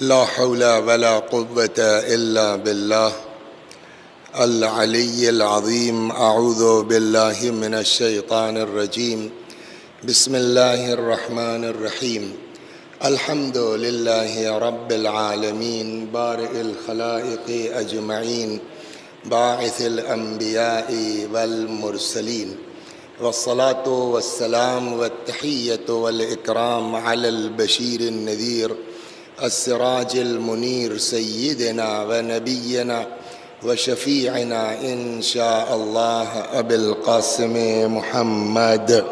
لا حول ولا قوة إلا بالله العلي العظيم. أعوذ بالله من الشيطان الرجيم. بسم الله الرحمن الرحيم. الحمد لله رب العالمين بارئ الخلائق أجمعين باعث الأنبياء والمرسلين، والصلاة والسلام والتحية والإكرام على البشير النذير السراج المنير سيدنا ونبينا وشفيعنا إن شاء الله أبي القاسم محمد.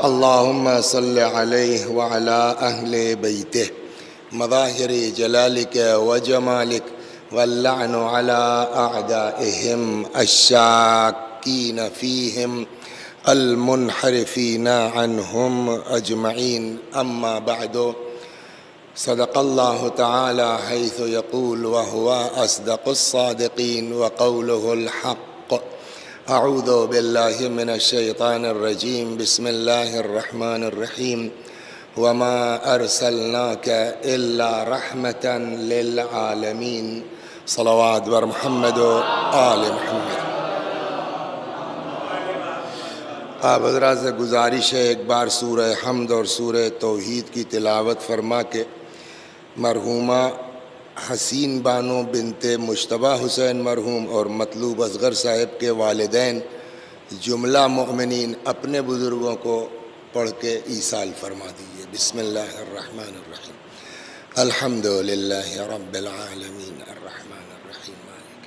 اللهم صل عليه وعلى أهل بيته مظاهر جلالك وجمالك، واللعن على أعدائهم الشاكين فيهم المنحرفين عنهم أجمعين. أما بعد، صدق الله تعالى حيث يقول وهو أصدق الصادقين وقوله الحق. أعوذ بالله من الشيطان الرجيم. بسم الله الرحمن الرحيم. وما أرسلناك إلا رحمة للعالمين. صلوات بر محمد وآل محمد. آپ حضرات سے گزارش ہے ایک بار سورہ حمد اور سورہ توحید کی تلاوت فرما کے مرحومہ حسین بانو بنت مجتبیٰ حسین مرحوم اور مطلوب اصغر صاحب کے والدین جملہ مؤمنین اپنے بزرگوں کو پڑھ کے ایصال فرما دیجیے. بسم اللہ الرحمن الرحیم. الحمد للہ رب العالمین الرحمن الرحیم مالک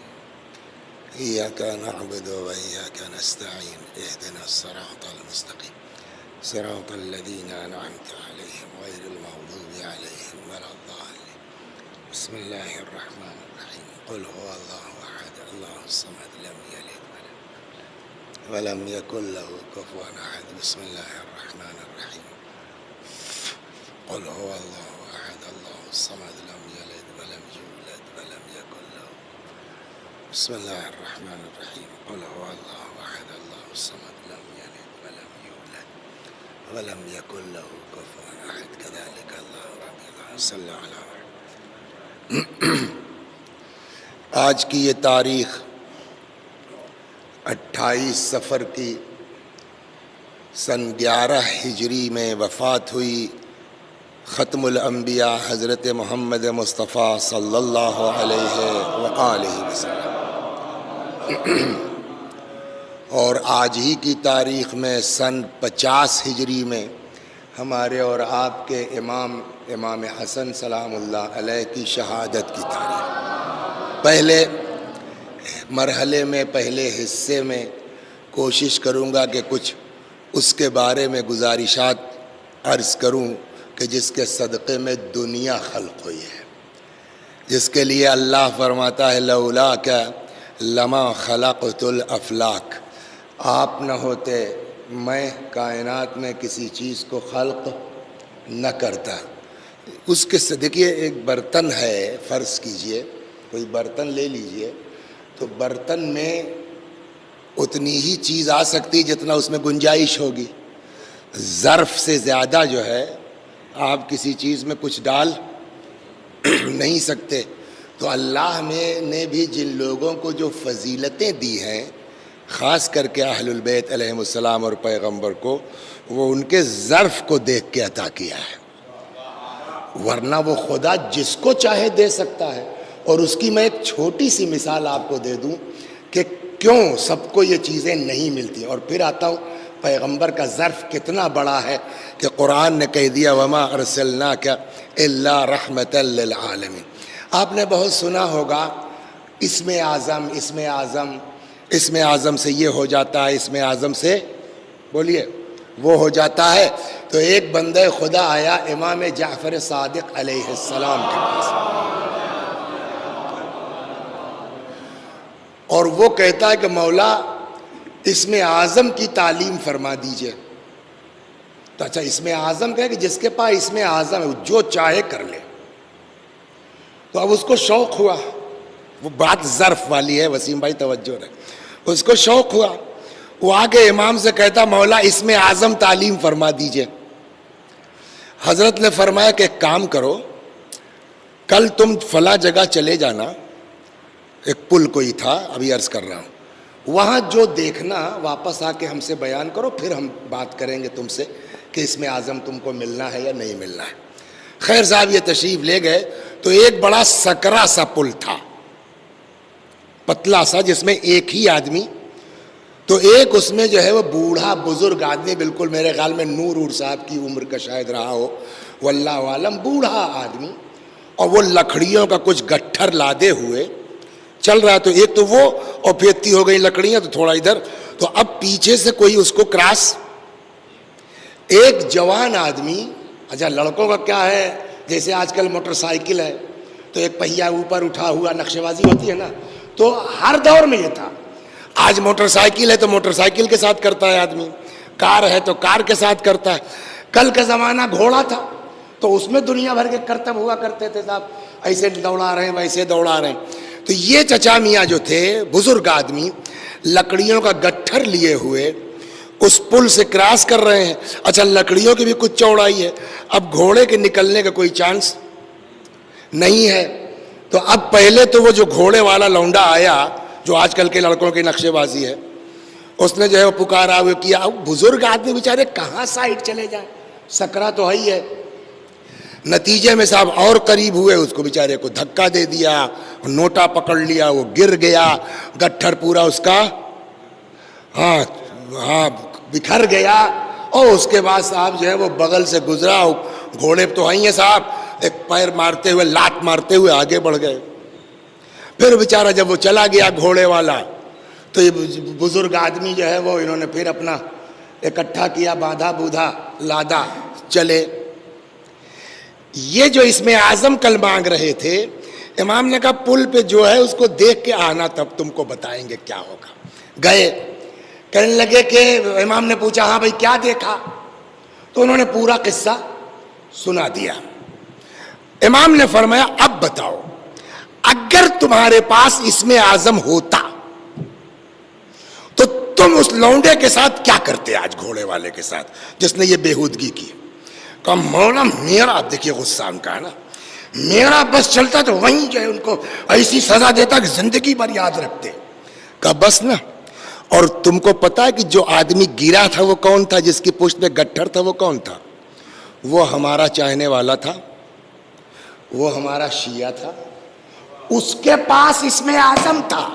ایاک نعبد و ایاک نستعین اہدنا الصراط المستقیم صراط الذین انعمت علیہم غیر المغضوب علیہم ولا الضالین. بسم اللہ الرحمن الرحیم. قل هو اللہ احد اللہ الصمد لم یلد ولم یکن له کفوا احد. بسم اللہ الرحمن الرحیم. قل هو اللہ احد اللہ الصمد لم یلد ولم یولد ولم یکن له. بسم اللہ الرحمن الرحیم. قل هو اللہ احد اللہ الصمد لم یلد ولم یولد ولم یکن له کفوا احد. کذالک اللہ رب العالمین. صلی اللہ علیہ وسلم. آج کی یہ تاریخ 28 صفر کی سن 11 ہجری میں وفات ہوئی ختم الانبیاء حضرت محمد مصطفیٰ صلی اللہ علیہ وآلہ وسلم. اور آج ہی کی تاریخ میں سن 50 ہجری میں ہمارے اور آپ کے امام حسن سلام اللہ علیہ کی شہادت کی تاریخ. پہلے مرحلے میں پہلے حصے میں کوشش کروں گا کہ کچھ اس کے بارے میں گزارشات عرض کروں کہ جس کے صدقے میں دنیا خلق ہوئی ہے، جس کے لیے اللہ فرماتا ہے لولاک لما خلقت الافلاک. آپ نہ ہوتے میں کائنات میں کسی چیز کو خلق نہ کرتا. اس کے دیکھیے ایک برتن ہے، فرض کیجئے کوئی برتن لے لیجئے تو برتن میں اتنی ہی چیز آ سکتی جتنا اس میں گنجائش ہوگی. ظرف سے زیادہ جو ہے آپ کسی چیز میں کچھ ڈال نہیں سکتے. تو اللہ نے بھی جن لوگوں کو جو فضیلتیں دی ہیں، خاص کر کے اہل البیت علیہم السلام اور پیغمبر کو، وہ ان کے ظرف کو دیکھ کے عطا کیا ہے. ورنہ وہ خدا جس کو چاہے دے سکتا ہے. اور اس کی میں ایک چھوٹی سی مثال آپ کو دے دوں کہ کیوں سب کو یہ چیزیں نہیں ملتی. اور پھر آتا ہوں پیغمبر کا ظرف کتنا بڑا ہے کہ قرآن نے کہہ دیا وما ارسلناک الا رحمۃ للعالمین. آپ نے بہت سنا ہوگا اسم اعظم سے یہ ہو جاتا ہے، اسم اعظم سے بولیے وہ ہو جاتا ہے. تو ایک بندہ خدا آیا امام جعفر صادق علیہ السلام کے پاس، اور وہ کہتا ہے کہ مولا اسم اعظم کی تعلیم فرما دیجئے. تو اچھا اسم اعظم کہے کہ جس کے پاس اسم اعظم ہے جو چاہے کر لے. تو اب اس کو شوق ہوا، وہ بات ظرف والی ہے وسیم بھائی توجہ رہے، اس کو شوق ہوا، وہ آگے امام سے کہتا مولا اسم اعظم تعلیم فرما دیجئے. حضرت نے فرمایا کہ ایک کام کرو، کل تم فلاں جگہ چلے جانا، ایک پل کوئی تھا ابھی عرض کر رہا ہوں، وہاں جو دیکھنا واپس آ کے ہم سے بیان کرو، پھر ہم بات کریں گے تم سے کہ اس میں اعظم تم کو ملنا ہے یا نہیں ملنا ہے۔ خیر صاحب یہ تشریف لے گئے تو ایک بڑا سکرا سا پل تھا، پتلا سا، جس میں ایک ہی آدمی، تو ایک اس میں جو ہے وہ بوڑھا بزرگ آدمی، بالکل میرے خیال میں نور صاحب کی عمر کا شاید رہا ہو، واللہ عالم، بوڑھا آدمی، اور وہ لکڑیوں کا کچھ گٹھر لادے ہوئے چل رہا ہے۔ تو ایک تو وہ، اور پھیتی ہو گئی لکڑیاں تو تھوڑا ادھر، تو اب پیچھے سے کوئی اس کو کراس، ایک جوان آدمی، اچھا لڑکوں کا کیا ہے، جیسے آج کل موٹر سائیکل ہے تو ایک پہیا اوپر اٹھا ہوا نقشے بازی ہوتی ہے نا، تو ہر دور میں یہ تھا۔ آج موٹر سائیکل ہے تو موٹر سائیکل کے ساتھ کرتا ہے آدمی، کار ہے تو کار کے ساتھ کرتا ہے۔ کل کا زمانہ گھوڑا تھا تو اس میں دنیا بھر کے کرتب ہوا کرتے تھے صاحب، ایسے دوڑا رہے ہیں ویسے دوڑا رہے ہیں۔ تو یہ چچا میاں جو تھے، بزرگ آدمی، لکڑیوں کا گٹھر لیے ہوئے اس پل سے کراس کر رہے ہیں۔ اچھا لکڑیوں کی بھی کچھ چوڑائی ہے، اب گھوڑے کے نکلنے کا کوئی چانس نہیں ہے۔ تو اب پہلے تو وہ جو گھوڑے والا لونڈا آیا، جو آج کل کے لڑکوں کی نقشے بازی ہے، اس نے جو ہے وہ پکارا وہ کیا، بزرگ آدمی بیچارے کہاں سائڈ چلے جائیں، سکرا تو ہے ہی ہے۔ نتیجے میں صاحب اور قریب ہوئے، اس کو بیچارے کو دھکا دے دیا، نوٹا پکڑ لیا، وہ گر گیا، گٹھر پورا اس کا ہاں بکھر گیا، اور اس کے بعد صاحب جو ہے وہ بغل سے گزرا، گھوڑے تو ہیں صاحب، ایک پیر مارتے ہوئے، لات مارتے ہوئے آگے بڑھ گئے۔ پھر بیچارہ جب وہ چلا گیا گھوڑے والا، تو یہ بزرگ آدمی جو ہے وہ انہوں نے پھر اپنا اکٹھا کیا، باندھا بودھا لادا، چلے۔ یہ جو اس میں اعظم کل مانگ رہے تھے، امام نے کہا پل پہ جو ہے اس کو دیکھ کے آنا، تب تم کو بتائیں گے کیا ہوگا۔ گئے، کہنے لگے کہ امام نے پوچھا ہاں بھائی کیا دیکھا، تو انہوں نے پورا قصہ سنا دیا۔ امام نے فرمایا اب بتاؤ، اگر تمہارے پاس اس میں اعظم ہوتا تو تم اس لونڈے کے ساتھ کیا کرتے آج، گھوڑے والے کے ساتھ جس نے یہ بےہودگی کی؟ کہا مولا میرا، دیکھیے غصہ ان کا ہے نا، میرا بس چلتا تو وہیں جو ہے ان کو ایسی سزا دیتا کہ زندگی بھر یاد رکھتے۔ کہا بس نا، اور تم کو پتا ہے کہ جو آدمی گرا تھا وہ کون تھا، جس کی پشت میں گٹھر تھا وہ کون تھا؟ وہ ہمارا چاہنے والا تھا، وہ ہمارا شیعہ تھا، اس کے پاس اس میں اعظم تھا،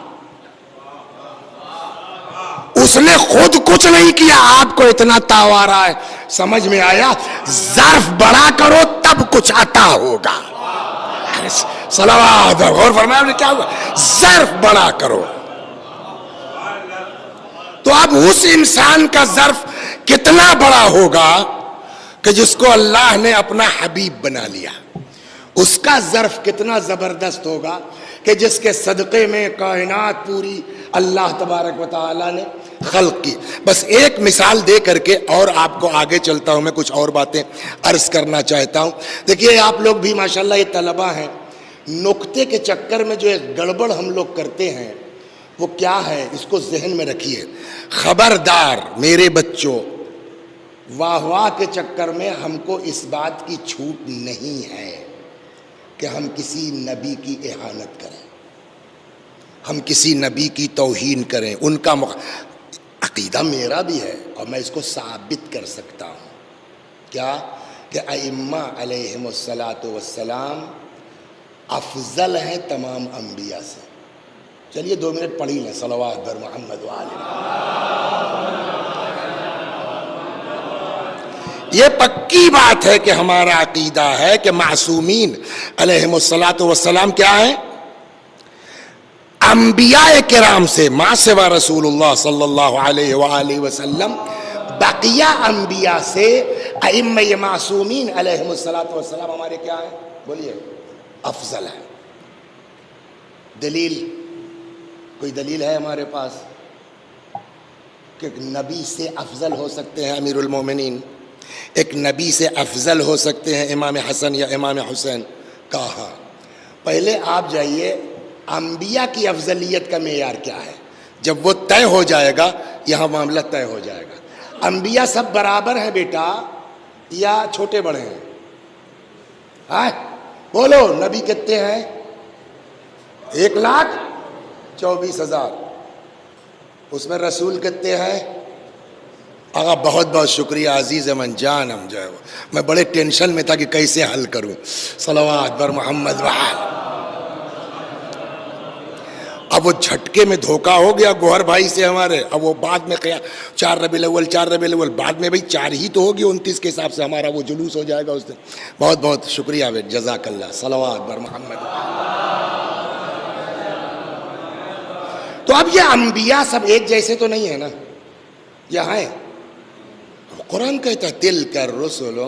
اس نے خود کچھ نہیں کیا، آپ کو اتنا تاو آ رہا ہے، سمجھ میں آیا؟ ظرف بڑا کرو تب کچھ عطا ہوگا۔ صلوات، غور فرمایا نے کیا ہوا، ظرف بڑا کرو۔ تو اب اس انسان کا ظرف کتنا بڑا ہوگا کہ جس کو اللہ نے اپنا حبیب بنا لیا، اس کا ظرف کتنا زبردست ہوگا کہ جس کے صدقے میں کائنات پوری اللہ تبارک و تعالی نے خلق کی۔ بس ایک مثال دے کر کے اور آپ کو آگے چلتا ہوں، میں کچھ اور باتیں عرض کرنا چاہتا ہوں۔ دیکھیے آپ لوگ بھی ماشاءاللہ یہ طلبہ ہیں، نقطے کے چکر میں جو ایک گڑبڑ ہم لوگ کرتے ہیں وہ کیا ہے، اس کو ذہن میں رکھیے۔ خبردار میرے بچوں، واہ واہ کے چکر میں ہم کو اس بات کی چھوٹ نہیں ہے کہ ہم کسی نبی کی اہانت کریں، ہم کسی نبی کی توہین کریں۔ ان کا عقیدہ میرا بھی ہے اور میں اس کو ثابت کر سکتا ہوں، کیا کہ ائمہ علیہم السلام افضل ہیں تمام انبیاء سے۔ چلیے 2 منٹ پڑھی لیں، صلوات بر محمد وآلہ۔ یہ پکی بات ہے کہ ہمارا عقیدہ ہے کہ معصومین علیہم السلام کیا ہیں؟ انبیاء کرام سے، ما سوا رسول اللہ صلی اللہ علیہ وآلہ وسلم، بقیہ انبیاء سے ائمہ معصومین علیہم السلام ہمارے کیا ہیں؟ بولیے، افضل ہیں۔ دلیل، کوئی دلیل ہے ہمارے پاس کہ نبی سے افضل ہو سکتے ہیں امیر المومنین، ایک نبی سے افضل ہو سکتے ہیں امام حسن یا امام حسین؟ کہاں؟ پہلے آپ جائیے، انبیاء کی افضلیت کا معیار کیا ہے؟ جب وہ طے ہو جائے گا یہاں معاملہ طے ہو جائے گا۔ انبیاء سب برابر ہیں بیٹا یا چھوٹے بڑے ہیں؟ ہاں بولو نبی کتنے ہیں؟ 1,24,000. اس میں رسول کتنے ہیں؟ آقا بہت بہت شکریہ عزیز من جان. ہم جو ہے میں بڑے ٹینشن میں تھا کہ کیسے حل کروں. صلوات بر محمد وآل. اب وہ جھٹکے میں دھوکہ ہو گیا گوہر بھائی سے ہمارے. اب وہ بعد میں 4 ربیع الاول بعد میں بھائی 4 ہی تو ہوگی 29 کے حساب سے ہمارا وہ جلوس ہو جائے گا اس دن. بہت بہت شکریہ جزاک اللہ. صلوات بر محمد. تو اب یہ انبیاء سب ایک جیسے تو نہیں ہے نا. یہ ہیں قرآن کہتا ہے تلک الرسل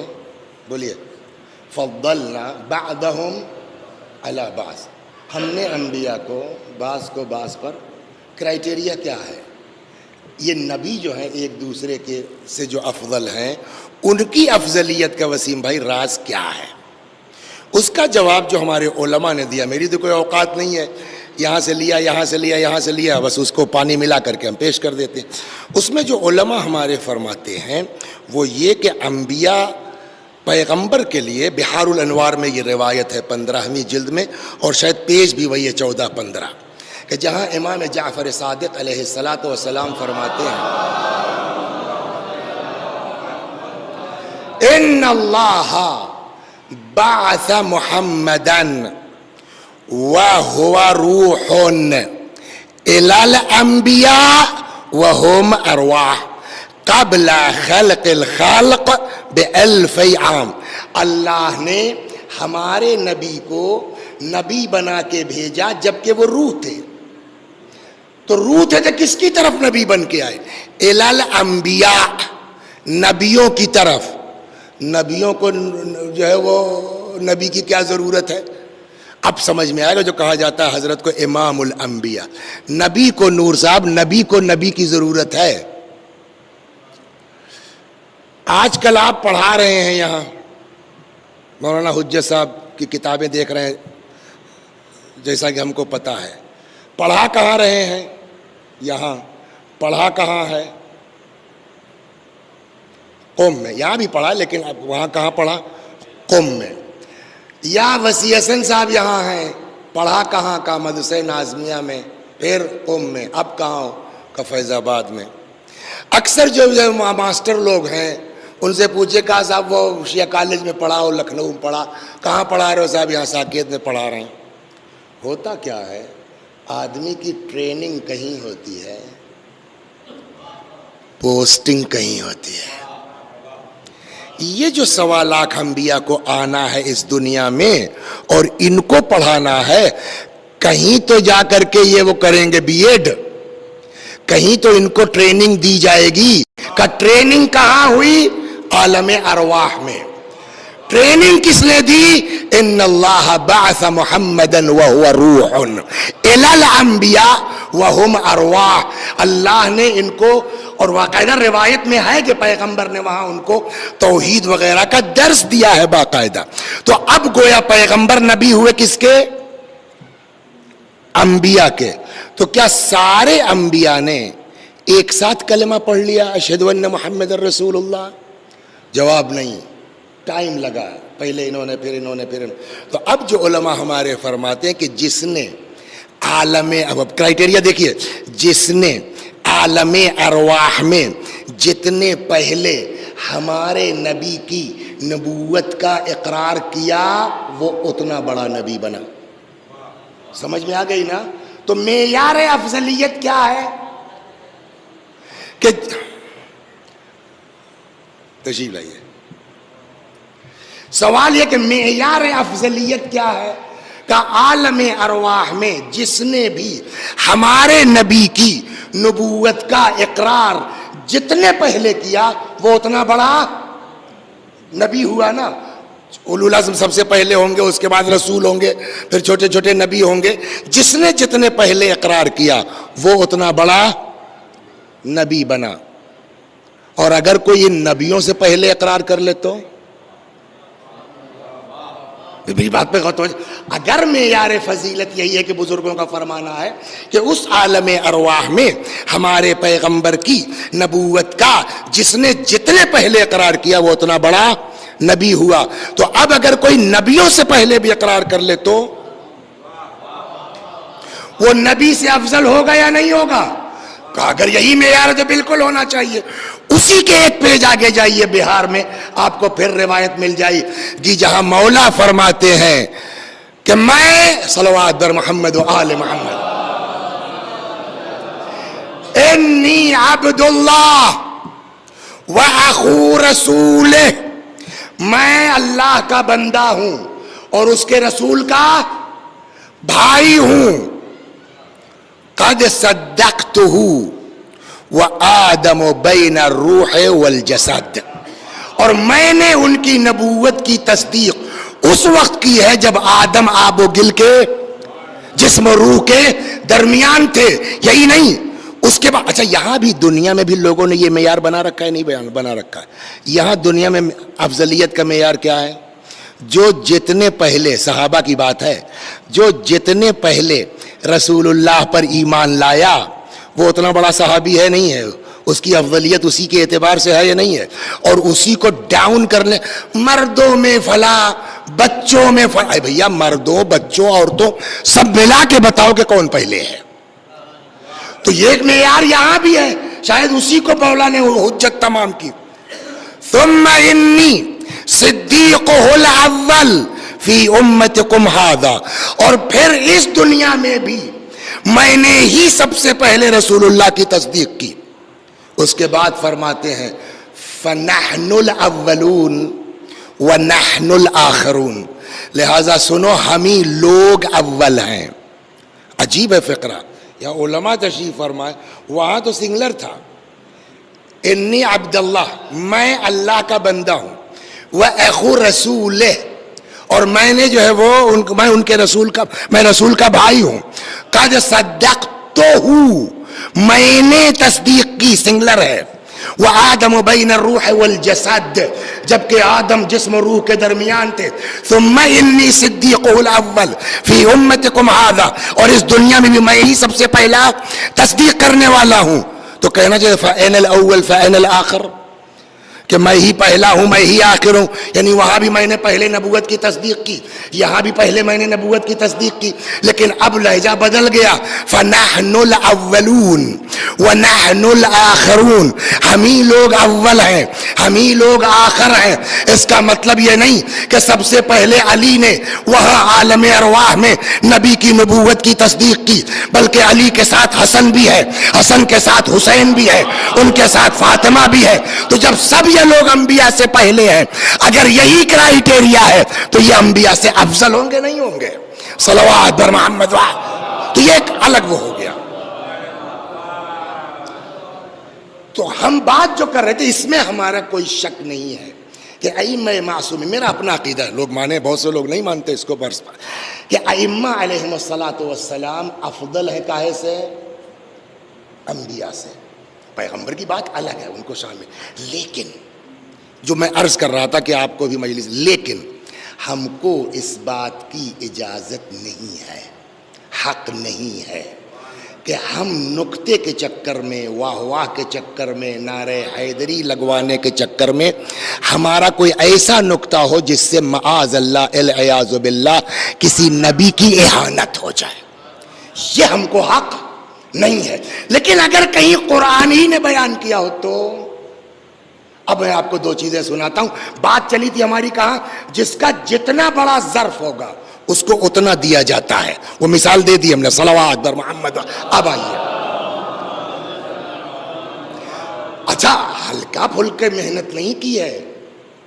بولیے فضلنا بعضهم علی بعض. ہم نے انبیاء کو بعض پر کرائٹیریا کیا ہے؟ یہ نبی جو ہیں ایک دوسرے کے سے جو افضل ہیں ان کی افضلیت کا وسیم بھائی راز کیا ہے؟ اس کا جواب جو ہمارے علماء نے دیا. میری تو کوئی اوقات نہیں ہے یہاں سے لیا بس اس کو پانی ملا کر کے ہم پیش کر دیتے ہیں. اس میں جو علماء ہمارے فرماتے ہیں وہ یہ کہ انبیاء پیغمبر کے لیے بحار الانوار میں یہ روایت ہے 15ویں جلد میں اور شاید پیج بھی وہی ہے 14-15 کہ جہاں امام جعفر صادق علیہ السلام فرماتے ہیں ان اللہ بعث محمدً وَهُوَ رُوحٌ إِلَى الْأَنْبِيَاءِ وَهُمْ أَرْوَاحٌ قَبْلَ خَلْقِ الْخَلْقِ بِأَلْفِ عَامٍ. اللہ نے ہمارے نبی کو نبی بنا کے بھیجا جبکہ وہ روح تھے. تو روح تھے تو کس کی طرف نبی بن کے آئے؟ إِلَى الْأَنْبِيَاءِ نبیوں کی طرف. نبیوں کو جو ہے وہ نبی کی کیا ضرورت ہے؟ اب سمجھ میں آئے گا جو کہا جاتا ہے حضرت کو امام الانبیاء. نبی کو نور صاحب نبی کو نبی کی ضرورت ہے. آج کل آپ پڑھا رہے ہیں یہاں مولانا حجت صاحب کی کتابیں دیکھ رہے ہیں جیسا کہ ہم کو پتہ ہے. پڑھا کہاں رہے ہیں؟ یہاں. پڑھا کہاں ہے؟ قم میں. یہاں بھی پڑھا لیکن اب وہاں کہاں پڑھا؟ قم میں. یا وسیع حسن صاحب یہاں ہیں. پڑھا کہاں کا؟ مدرسہ نازمیہ میں. پھر قم میں. اب کہاں کا؟ فیض آباد میں. اکثر جو ماسٹر لوگ ہیں ان سے پوچھے کہا صاحب وہ شیعہ کالج میں پڑھا ہو لکھنؤ میں پڑھا. کہاں پڑھا رہے ہو صاحب؟ یہاں ساکیت میں پڑھا رہے ہیں. ہوتا کیا ہے آدمی کی ٹریننگ کہیں ہوتی ہے پوسٹنگ کہیں ہوتی ہے. یہ جو 1.25 لاکھ انبیاء کو آنا ہے اس دنیا میں اور ان کو پڑھانا ہے کہیں تو جا کر کے یہ وہ کریں گے بی ایڈ. کہیں تو ان کو ٹریننگ دی جائے گی. کا ٹریننگ کہاں ہوئی؟ عالم ارواح میں. ٹریننگ کس نے دی؟ ان اللہ بعث محمدً وهو روح الی الانبیاء وهم ارواح. اللہ نے ان کو اور باقاعدہ روایت میں ہے کہ پیغمبر نے وہاں ان کو توحید وغیرہ کا درس دیا ہے باقاعدہ. تو اب گویا پیغمبر نبی ہوئے کس کے؟ انبیاء کے. تو کیا سارے انبیاء نے ایک ساتھ کلمہ پڑھ لیا اشہد ان محمد رسول اللہ؟ جواب نہیں. ٹائم لگا. پہلے انہوں نے پھر انہوں نے پھر تو اب جو علماء ہمارے فرماتے ہیں کہ جس نے عالم اب کرائٹیریا دیکھیے جس نے عالم ارواح میں جتنے پہلے ہمارے نبی کی نبوت کا اقرار کیا وہ اتنا بڑا نبی بنا. سمجھ میں آ گئی نا؟ تو معیار افضلیت کیا ہے کہ تشریف لائیے. سوال یہ کہ معیار افضلیت کیا ہے؟ کہ عالم ارواح میں جس نے بھی ہمارے نبی کی نبوت کا اقرار جتنے پہلے کیا وہ اتنا بڑا نبی ہوا نا. اولو العزم سب سے پہلے ہوں گے, اس کے بعد رسول ہوں گے, پھر چھوٹے چھوٹے نبی ہوں گے. جس نے جتنے پہلے اقرار کیا وہ اتنا بڑا نبی بنا. اور اگر کوئی ان نبیوں سے پہلے اقرار کر لے تو میری بات پہ غور تو اگر معیار فضیلت یہی ہے کہ بزرگوں کا فرمانا ہے کہ اس عالم ارواح میں ہمارے پیغمبر کی نبوت کا جس نے جتنے پہلے اقرار کیا وہ اتنا بڑا نبی ہوا. تو اب اگر کوئی نبیوں سے پہلے بھی اقرار کر لے تو وہ نبی سے افضل ہوگا یا نہیں ہوگا؟ کہا اگر یہی معیار ہے تو بالکل ہونا چاہیے. اسی کے ایک پیج آگے جائیے بہار میں آپ کو پھر روایت مل جائے گی جہاں مولا فرماتے ہیں کہ میں صلوات بر محمد و آل محمد انی عبد اللہ و اخو رسولہ، میں اللہ کا بندہ ہوں اور اس کے رسول کا بھائی ہوں. قد صدقتہ وآدم بین الروح والجسد، اور میں نے ان کی نبوت کی تصدیق اس وقت کی ہے جب آدم آب و گل کے جسم و روح کے درمیان تھے. یہی نہیں، اس کے بعد اچھا یہاں بھی دنیا میں بھی لوگوں نے یہ معیار بنا رکھا ہے، نہیں بنا رکھا ہے. یہاں دنیا میں افضلیت کا معیار کیا ہے؟ جو جتنے پہلے، صحابہ کی بات ہے، جو جتنے پہلے رسول اللہ پر ایمان لایا وہ اتنا بڑا صحابی ہے نہیں ہے، اس کی افضلیت اسی کے اعتبار سے ہے یا نہیں ہے. اور اسی کو ڈاؤن کرنے، مردوں میں فلاں، بچوں میں فلاں، بھیا مردوں بچوں عورتوں سب ملا کے بتاؤ کہ کون پہلے ہے. تو یہ ایک معیار یہاں بھی ہے، شاید اسی کو مولا نے حجت تمام کی. ثم انی صدیقہ الاول فی امتکم ھذا، اور پھر اس دنیا میں بھی میں نے ہی سب سے پہلے رسول اللہ کی تصدیق کی. اس کے بعد فرماتے ہیں فنحن الاولون ونحن الاخرون، لہذا سنو ہم ہی لوگ اول ہیں. عجیب ہے فقرہ. یا علماء تشریف فرمائے وہاں تو سنگلر تھا، انی عبد اللہ، میں اللہ کا بندہ ہوں، وہ اخو رسول، اور میں نے جو ہے وہ میں ان کے رسول کا، میں رسول کا بھائی ہوں. قد صدقتہ، میں نے تصدیق کی، سنگلر ہے. وآدم بین الروح والجسد، جبکہ آدم جسم و روح کے درمیان تھے. ثم انی صدیقہ الاول فی امتکم ھذا، اور اس دنیا میں بھی میں ہی سب سے پہلا تصدیق کرنے والا ہوں. تو کہنا چاہیے فأین الاول فأین الآخر، کہ میں ہی پہلا ہوں میں ہی آخر ہوں. یعنی وہاں بھی میں نے پہلے نبوت کی تصدیق کی، یہاں بھی پہلے میں نے نبوت کی تصدیق کی، لیکن اب لہجہ بدل گیا. فنحن الاولون ونحن الاخرون، ہم ہی لوگ اول ہیں ہم ہی لوگ آخر ہیں. اس کا مطلب یہ نہیں کہ سب سے پہلے علی نے وہاں عالم ارواح میں نبی کی نبوت کی تصدیق کی، بلکہ علی کے ساتھ حسن بھی ہے، حسن کے ساتھ حسین بھی ہے، ان کے ساتھ فاطمہ بھی ہے. تو جب سب یہ لوگ انبیاء سے پہلے ہیں، اگر یہی کرائیٹیریا ہے تو یہ انبیاء سے افضل ہوں گے نہیں ہوں گے؟ صلوات بر محمد. تو یہ ایک الگ وہ ہو گیا. تو ہم بات جو کر رہے تھے اس میں ہمارا کوئی شک نہیں ہے کہ ائمہ معصومین، میرا اپنا عقیدہ ہے، لوگ مانے بہت سے لوگ نہیں مانتے اس کو، برس پر کہ ائمہ علیہم الصلاۃ والسلام افضل ہے کاہے سے؟ انبیاء سے. پیغمبر کی بات الگ ہے، ان کو شامل، لیکن جو میں عرض کر رہا تھا کہ آپ کو بھی مجلس، لیکن ہم کو اس بات کی اجازت نہیں ہے، حق نہیں ہے کہ ہم نکتے کے چکر میں، واہ واہ کے چکر میں، نعرہ حیدری لگوانے کے چکر میں ہمارا کوئی ایسا نکتہ ہو جس سے معاذ اللہ العیاذ باللہ کسی نبی کی اہانت ہو جائے. یہ ہم کو حق نہیں ہے. لیکن اگر کہیں قرآن ہی نے بیان کیا ہو تو، اب میں آپ کو دو چیزیں سناتا ہوں. بات چلی تھی ہماری کہاں، جس کا جتنا بڑا ظرف ہوگا اس کو اتنا دیا جاتا ہے. وہ مثال دے دی ہم نے، صلوات بر محمد. اب آئیے، اچھا ہلکا پھلکے محنت نہیں کی ہے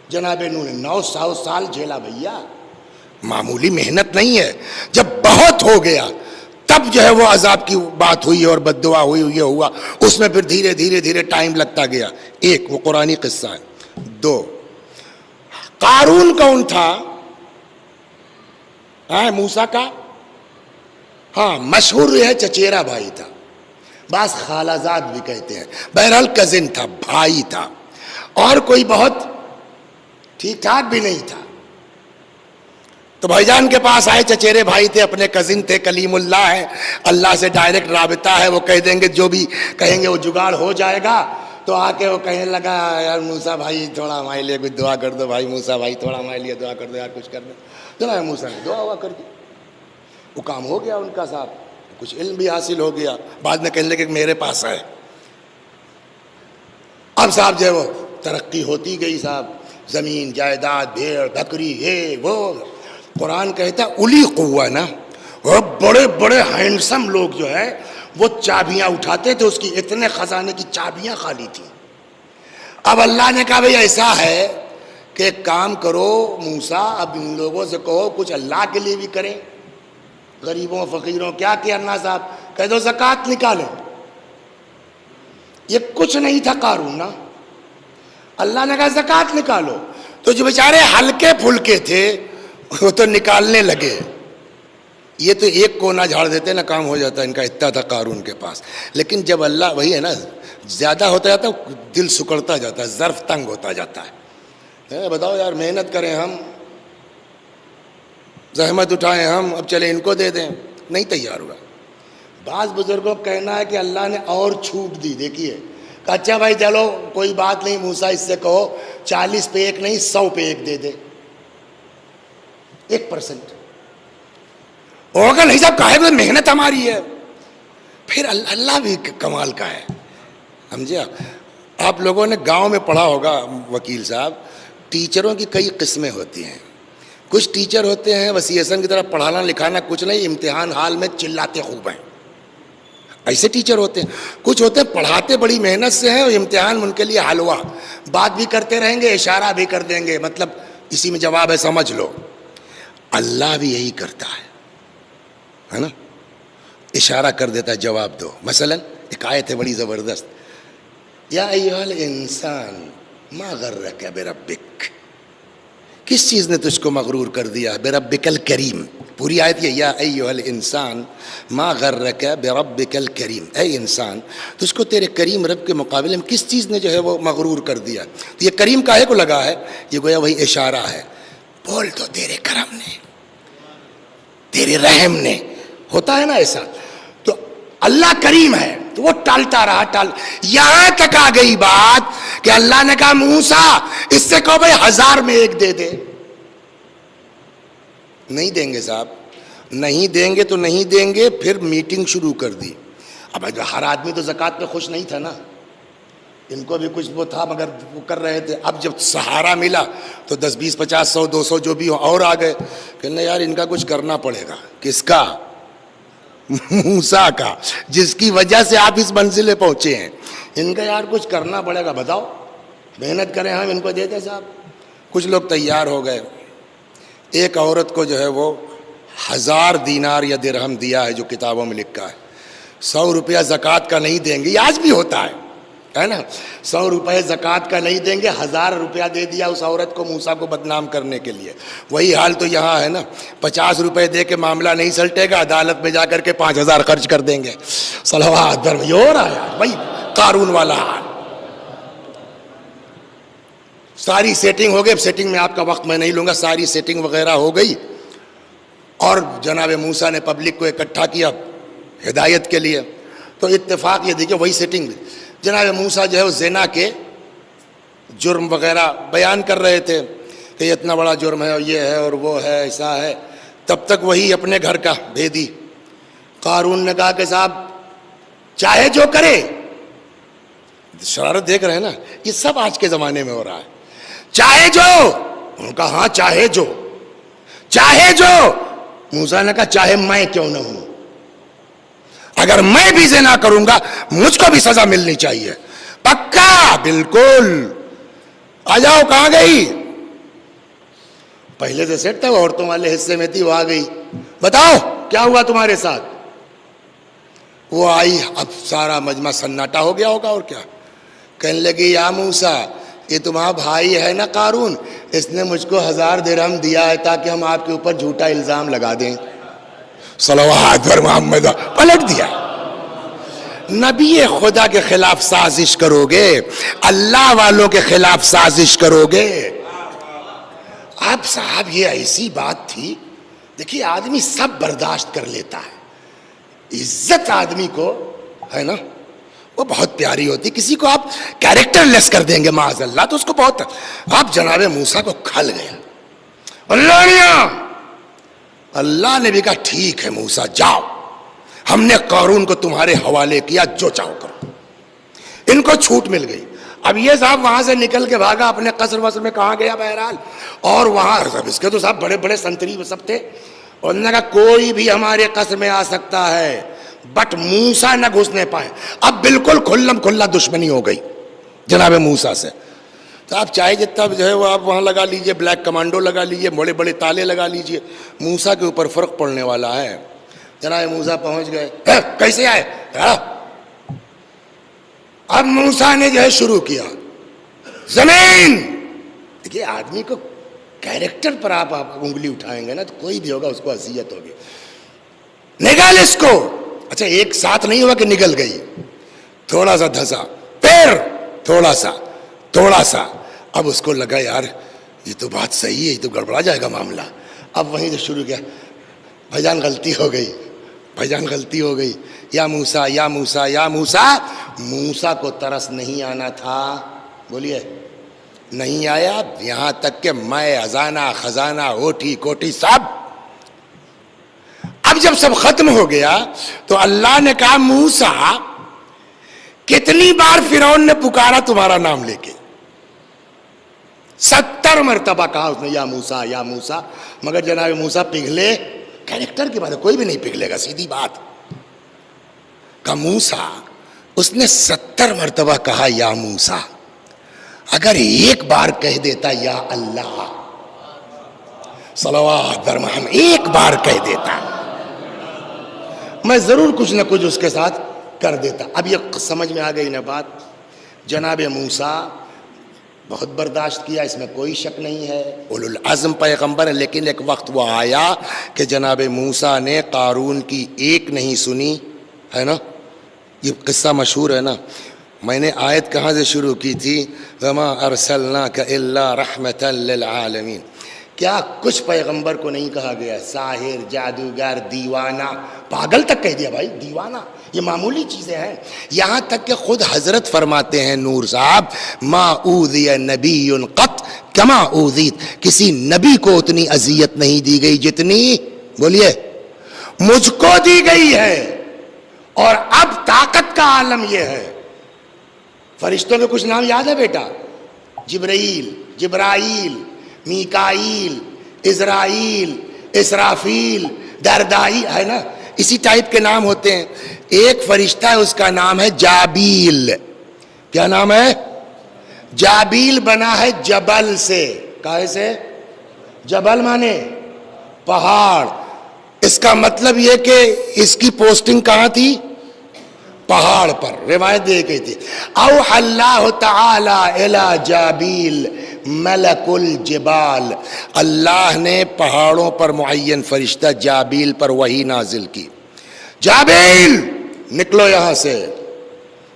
جناب نور نے، 900 سال جھیلا بھیا، معمولی محنت نہیں ہے. جب بہت ہو گیا تب جو ہے وہ عذاب کی بات ہوئی اور بد دعا ہوئی، یہ ہوا. اس میں پھر دھیرے دھیرے دھیرے ٹائم لگتا گیا. ایک وہ قرآنی قصہ ہے. دو، قارون کون تھا؟ موسیٰ کا ہاں مشہور ہے چچیرا بھائی تھا، بعض خالہ زاد بھی کہتے ہیں، بہرحال کزن تھا، بھائی تھا، اور کوئی بہت ٹھیک ٹھاک بھی نہیں تھا. تو بھائی جان کے پاس آئے، چچیرے بھائی تھے، اپنے کزن تھے، کلیم اللہ ہے، اللہ سے ڈائریکٹ رابطہ ہے، وہ کہہ دیں گے جو بھی کہیں گے وہ جگاڑ ہو جائے گا. تو آ کے وہ کہنے لگا یار موسیٰ بھائی تھوڑا ہمارے لیے کچھ دعا کر دو، بھائی موسیٰ بھائی تھوڑا ہمارے لیے دعا کر دو یار، کچھ کر دو۔ جناب موسیٰ نے دعا ہوا کر دی، وہ کام ہو گیا ان کا صاحب، کچھ علم بھی حاصل ہو گیا۔ بعد میں کہنے لگے کہ میرے پاس ہے۔ اب صاحب جو ہے وہ ترقی ہوتی گئی صاحب، زمین جائیداد بھیڑ بکری یہ وہ۔ قرآن کہتا ہے اولی قوہ نا، وہ بڑے بڑے ہینڈسم لوگ جو ہے وہ چابیاں اٹھاتے تھے، اس کی اتنے خزانے کی چابیاں خالی تھیں۔ اب اللہ نے کہا بھئی ایسا ہے کہ ایک کام کرو موسیٰ، اب ان لوگوں سے کہو کچھ اللہ کے لیے بھی کریں، غریبوں فقیروں۔ کیا کرنا صاحب؟ کہہ دو زکوٰۃ نکالیں۔ یہ کچھ نہیں تھا قارون نا، اللہ نے کہا زکوٰۃ نکالو، تو جو بیچارے ہلکے پھلکے تھے وہ تو نکالنے لگے۔ یہ تو ایک کونا جھاڑ دیتے نا کام ہو جاتا، ان کا اتنا تھا قارون کے پاس۔ لیکن جب اللہ، وہی ہے نا، زیادہ ہوتا جاتا دل سکڑتا جاتا ہے، ظرف تنگ ہوتا جاتا ہے۔ بتاؤ یار محنت کریں ہم، زحمت اٹھائیں ہم، اب چلے ان کو دے دیں، نہیں تیار ہوا۔ بعض بزرگوں کا کہنا ہے کہ اللہ نے اور چھوٹ دی، دیکھیے کہ اچھا بھائی چلو کوئی بات نہیں موسیٰ، اس سے کہو 40 پہ ایک نہیں 100 پہ ایک دے دے، 1%۔ ہوگا نہیں صاحب، کہے محنت ہماری ہے۔ پھر اللہ بھی کمال کا ہے، سمجھے آپ لوگوں نے گاؤں میں پڑھا ہوگا وکیل صاحب، ٹیچروں کی کئی قسمیں ہوتی ہیں۔ کچھ ٹیچر ہوتے ہیں وسیع حسن کی طرح پڑھانا لکھانا کچھ نہیں، امتحان حال میں چلاتے خوب ہیں، ایسے ٹیچر ہوتے ہیں۔ کچھ ہوتے ہیں پڑھاتے بڑی محنت سے ہیں اور امتحان ان کے لیے حلوہ، بات بھی کرتے رہیں گے اشارہ بھی کر دیں گے، مطلب اسی میں جواب ہے سمجھ لو۔ اللہ بھی یہی کرتا ہے نا، اشارہ کر دیتا ہے جواب دو۔ مثلا ایک آیت ہے بڑی زبردست، یا ایھا الانسان ما غرک بربک، کس چیز نے تجھ کو مغرور کر دیا؟ بربک الکریم، پوری آیت یہ، یا ایھا الانسان ما غرک بربک الکریم، اے انسان تجھ کو تیرے کریم رب کے مقابلے میں کس چیز نے جو ہے وہ مغرور کر دیا؟ تو یہ کریم کاہے کو لگا ہے؟ یہ گویا وہی اشارہ ہے، بول تو تیرے کرم نے، تیرے رحم نے، ہوتا ہے نا ایسا۔ تو اللہ کریم ہے تو وہ ٹالتا رہا، یہاں تک آ گئی بات کہ اللہ نے کہا موسیٰ اس سے کہو بھائی 1000 میں ایک دے دے۔ نہیں دیں گے صاحب، نہیں دیں گے تو نہیں دیں گے۔ پھر میٹنگ شروع کر دی۔ اب ہر آدمی تو زکوٰۃ پہ خوش نہیں تھا نا، ان کو بھی کچھ وہ تھا مگر وہ کر رہے تھے۔ اب جب سہارا ملا تو 10 20 50 100 200 جو بھی ہو اور آ گئے، کہنے یار ان کا کچھ کرنا پڑے گا۔ کس کا؟ موسیٰ کا، جس کی وجہ سے آپ اس منزل پہ پہنچے ہیں۔ ان کا یار کچھ کرنا پڑے گا، بتاؤ محنت کریں ہم ان کو دیتے صاحب۔ کچھ لوگ تیار ہو گئے۔ ایک عورت کو جو ہے وہ 1000 دینار یا درہم دیا ہے، جو کتابوں میں لکھا ہے۔ 100 روپیہ زکوٰۃ کا نہیں دیں گے، یہ آج بھی ہوتا ہے نا، 100 روپے زکوٰۃ کا نہیں دیں گے، 1000 روپیہ دے دیا اس عورت کو موسیٰ کو بدنام کرنے کے لیے۔ وہی حال تو یہاں ہے نا، 50 روپے دے کے معاملہ نہیں سلٹے گا، عدالت میں جا کر کے 5000 خرچ کر دیں گے۔ صلوات یہ ہو رہا ہے بھائی، قارون والا حال۔ ساری سیٹنگ ہو گئی، سیٹنگ میں آپ کا وقت میں نہیں لوں گا، ساری سیٹنگ وغیرہ ہو گئی، اور جناب موسیٰ نے پبلک کو اکٹھا کیا ہدایت کے لیے۔ تو اتفاق یہ دیکھیں وہی سیٹنگ میں جناب موسیٰ جو ہے وہ زنا کے جرم وغیرہ بیان کر رہے تھے کہ اتنا بڑا جرم ہے اور یہ ہے اور وہ ہے، ایسا ہے۔ تب تک وہی اپنے گھر کا بھیدی قارون نے کہا کہ صاحب چاہے جو کرے، شرارت دیکھ رہے ہیں نا، یہ سب آج کے زمانے میں ہو رہا ہے۔ چاہے جو، انہوں نے کہا ہاں چاہے جو، چاہے جو۔ موسیٰ نے کہا چاہے میں کیوں نہ ہوں، اگر میں بھی زنا کروں گا مجھ کو بھی سزا ملنی چاہیے۔ پکا؟ بالکل۔ آ جاؤ، کہاں گئی؟ پہلے سے سیٹ تھا، وہ عورتوں والے حصے میں تھی، وہ آ گئی، بتاؤ کیا ہوا تمہارے ساتھ؟ وہ آئی، اب سارا مجمع سناٹا ہو گیا ہوگا اور کیا۔ کہنے لگی یا موسیٰ، یہ تمہارا بھائی ہے نا قارون، اس نے مجھ کو 1000 درہم دیا ہے تاکہ ہم آپ کے اوپر جھوٹا الزام لگا دیں۔ صلوات پر محمد، پلٹ دیا۔ نبی خدا کے خلاف سازش کرو گے، اللہ والوں کے خلاف سازش کرو گے۔ اب صاحب یہ ایسی بات تھی، دیکھیے آدمی سب برداشت کر لیتا ہے، عزت آدمی کو ہے نا وہ بہت پیاری ہوتی. کسی کو آپ کیریکٹر لیس کر دیں گے معاذ اللہ تو اس کو بہت. آپ جناب موسیٰ کو کھل گیا اللہ نے بھی کہا ٹھیک ہے موسیٰ جاؤ, ہم نے قارون کو تمہارے حوالے کیا, جو چاہو کرو. ان کو چھوٹ مل گئی. اب یہ صاحب وہاں سے نکل کے بھاگا اپنے قصر وصر میں, کہاں گیا بہرحال, اور وہاں سب اس کے تو صاحب بڑے بڑے سنتری سب تھے, اور انہوں نے کہا کوئی بھی ہمارے قصر میں آ سکتا ہے بٹ موسیٰ نہ گھسنے پائے. اب بالکل کھلم کھلا دشمنی ہو گئی جناب موسیٰ سے. تو آپ چاہے جتنا جو ہے وہ آپ وہاں لگا لیجئے, بلیک کمانڈو لگا لیجئے, بڑے بڑے تالے لگا لیجئے, موسیٰ کے اوپر فرق پڑنے والا ہے. جناب موسیٰ پہنچ گئے, کیسے آئے. اب موسیٰ نے جو ہے شروع کیا زمین. دیکھیے آدمی کو کیریکٹر پر آپ انگلی اٹھائیں گے نا تو کوئی بھی ہوگا اس کو اذیت ہوگی. نگل اس کو. اچھا ایک ساتھ نہیں ہوا کہ نگل گئی, تھوڑا سا دھسا, پھر تھوڑا سا. اب اس کو لگا یار یہ تو بات صحیح ہے, یہ تو گڑبڑا جائے گا معاملہ. اب وہیں سے شروع کیا, بھائی جان غلطی ہو گئی, یا موسیٰ یا موسیٰ یا موسیٰ. موسیٰ کو ترس نہیں آنا تھا, بولیے نہیں آیا, یہاں تک کہ میں ازانہ خزانہ اوٹھی کوٹھی سب. اب جب سب ختم ہو گیا تو اللہ نے کہا موسیٰ کتنی بار فرعون نے پکارا تمہارا نام لے کے. 70 مرتبہ کہا اس نے یا موسیٰ یا موسیٰ. مگر جناب موسیٰ پگھلے, کیریکٹر کی بات ہے, کوئی بھی نہیں پگھلے گا, سیدھی بات. کہ موسیٰ اس نے 70 مرتبہ کہا یا موسیٰ, اگر ایک بار کہہ دیتا یا اللہ صلوات بر محمد, ایک بار کہہ دیتا میں ضرور کچھ نہ کچھ اس کے ساتھ کر دیتا. اب یہ سمجھ میں آ گئی نا بات. جناب موسیٰ بہت برداشت کیا, اس میں کوئی شک نہیں ہے, اولو العزم پیغمبر ہے. لیکن ایک وقت وہ آیا کہ جناب موسیٰ نے قارون کی ایک نہیں سنی, ہے نا, یہ قصہ مشہور ہے نا. میں نے آیت کہاں سے شروع کی تھی, وما ارسلناک الا رحمتا للعالمین. کیا کچھ پیغمبر کو نہیں کہا گیا ساحر, جادوگر, دیوانہ, پاگل تک کہہ دیا بھائی, دیوانہ, یہ معمولی چیزیں ہیں. یہاں تک کہ خود حضرت فرماتے ہیں نور صاحب, ما اوذی نبی قط کما اوذیت, کسی نبی کو اتنی اذیت نہیں دی گئی جتنی, بولیے, مجھ کو دی گئی ہے. اور اب طاقت کا عالم یہ ہے, فرشتوں کے کچھ نام یاد ہے بیٹا, جبرائیل, میکائیل, عزرائیل, اسرافیل, دردائی, ہے نا, اسی ٹائپ کے نام ہوتے ہیں. ایک فرشتہ ہے اس کا نام ہے جابیل. کیا نام ہے؟ جابیل بنا ہے جبل سے. کہے سے؟ جبل مانے پہاڑ. اس کا مطلب یہ کہ اس کی پوسٹنگ کہاں تھی؟ پہاڑ پر. روایت دے گئی تھی اوحى اللہ تعالی الی جابیل ملک الجبال, اللہ نے پہاڑوں پر معین فرشتہ جابیل پر وحی نازل کی. جابیل نکلو یہاں سے,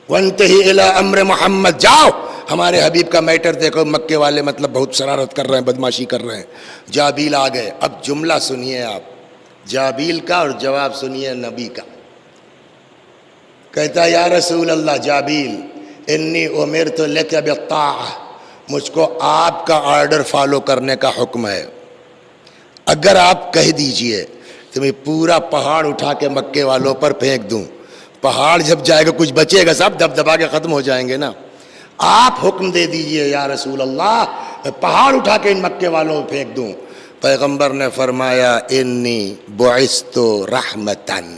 وانتہی الی امر محمد, جاؤ ہمارے حبیب کا میٹر دیکھو. مکے والے مطلب بہت شرارت کر رہے ہیں, بدماشی کر رہے ہیں. جابیل آ گئے. اب جملہ سنیے آپ, جابیل کا, اور جواب سنیے نبی کا. کہتا یا رسول اللہ جابیل, انی امرت لک بالطاعہ, مجھ کو آپ کا آرڈر فالو کرنے کا حکم ہے. اگر آپ کہہ دیجئے تو میں پورا پہاڑ اٹھا کے مکے والوں پر پھینک دوں. پہاڑ جب جائے گا کچھ بچے گا, سب دب دبا کے ختم ہو جائیں گے نا. آپ حکم دے دیجئے یا رسول اللہ, میں پہاڑ اٹھا کے ان مکے والوں کو پھینک دوں. پیغمبر نے فرمایا انی بعثت رحمتاً,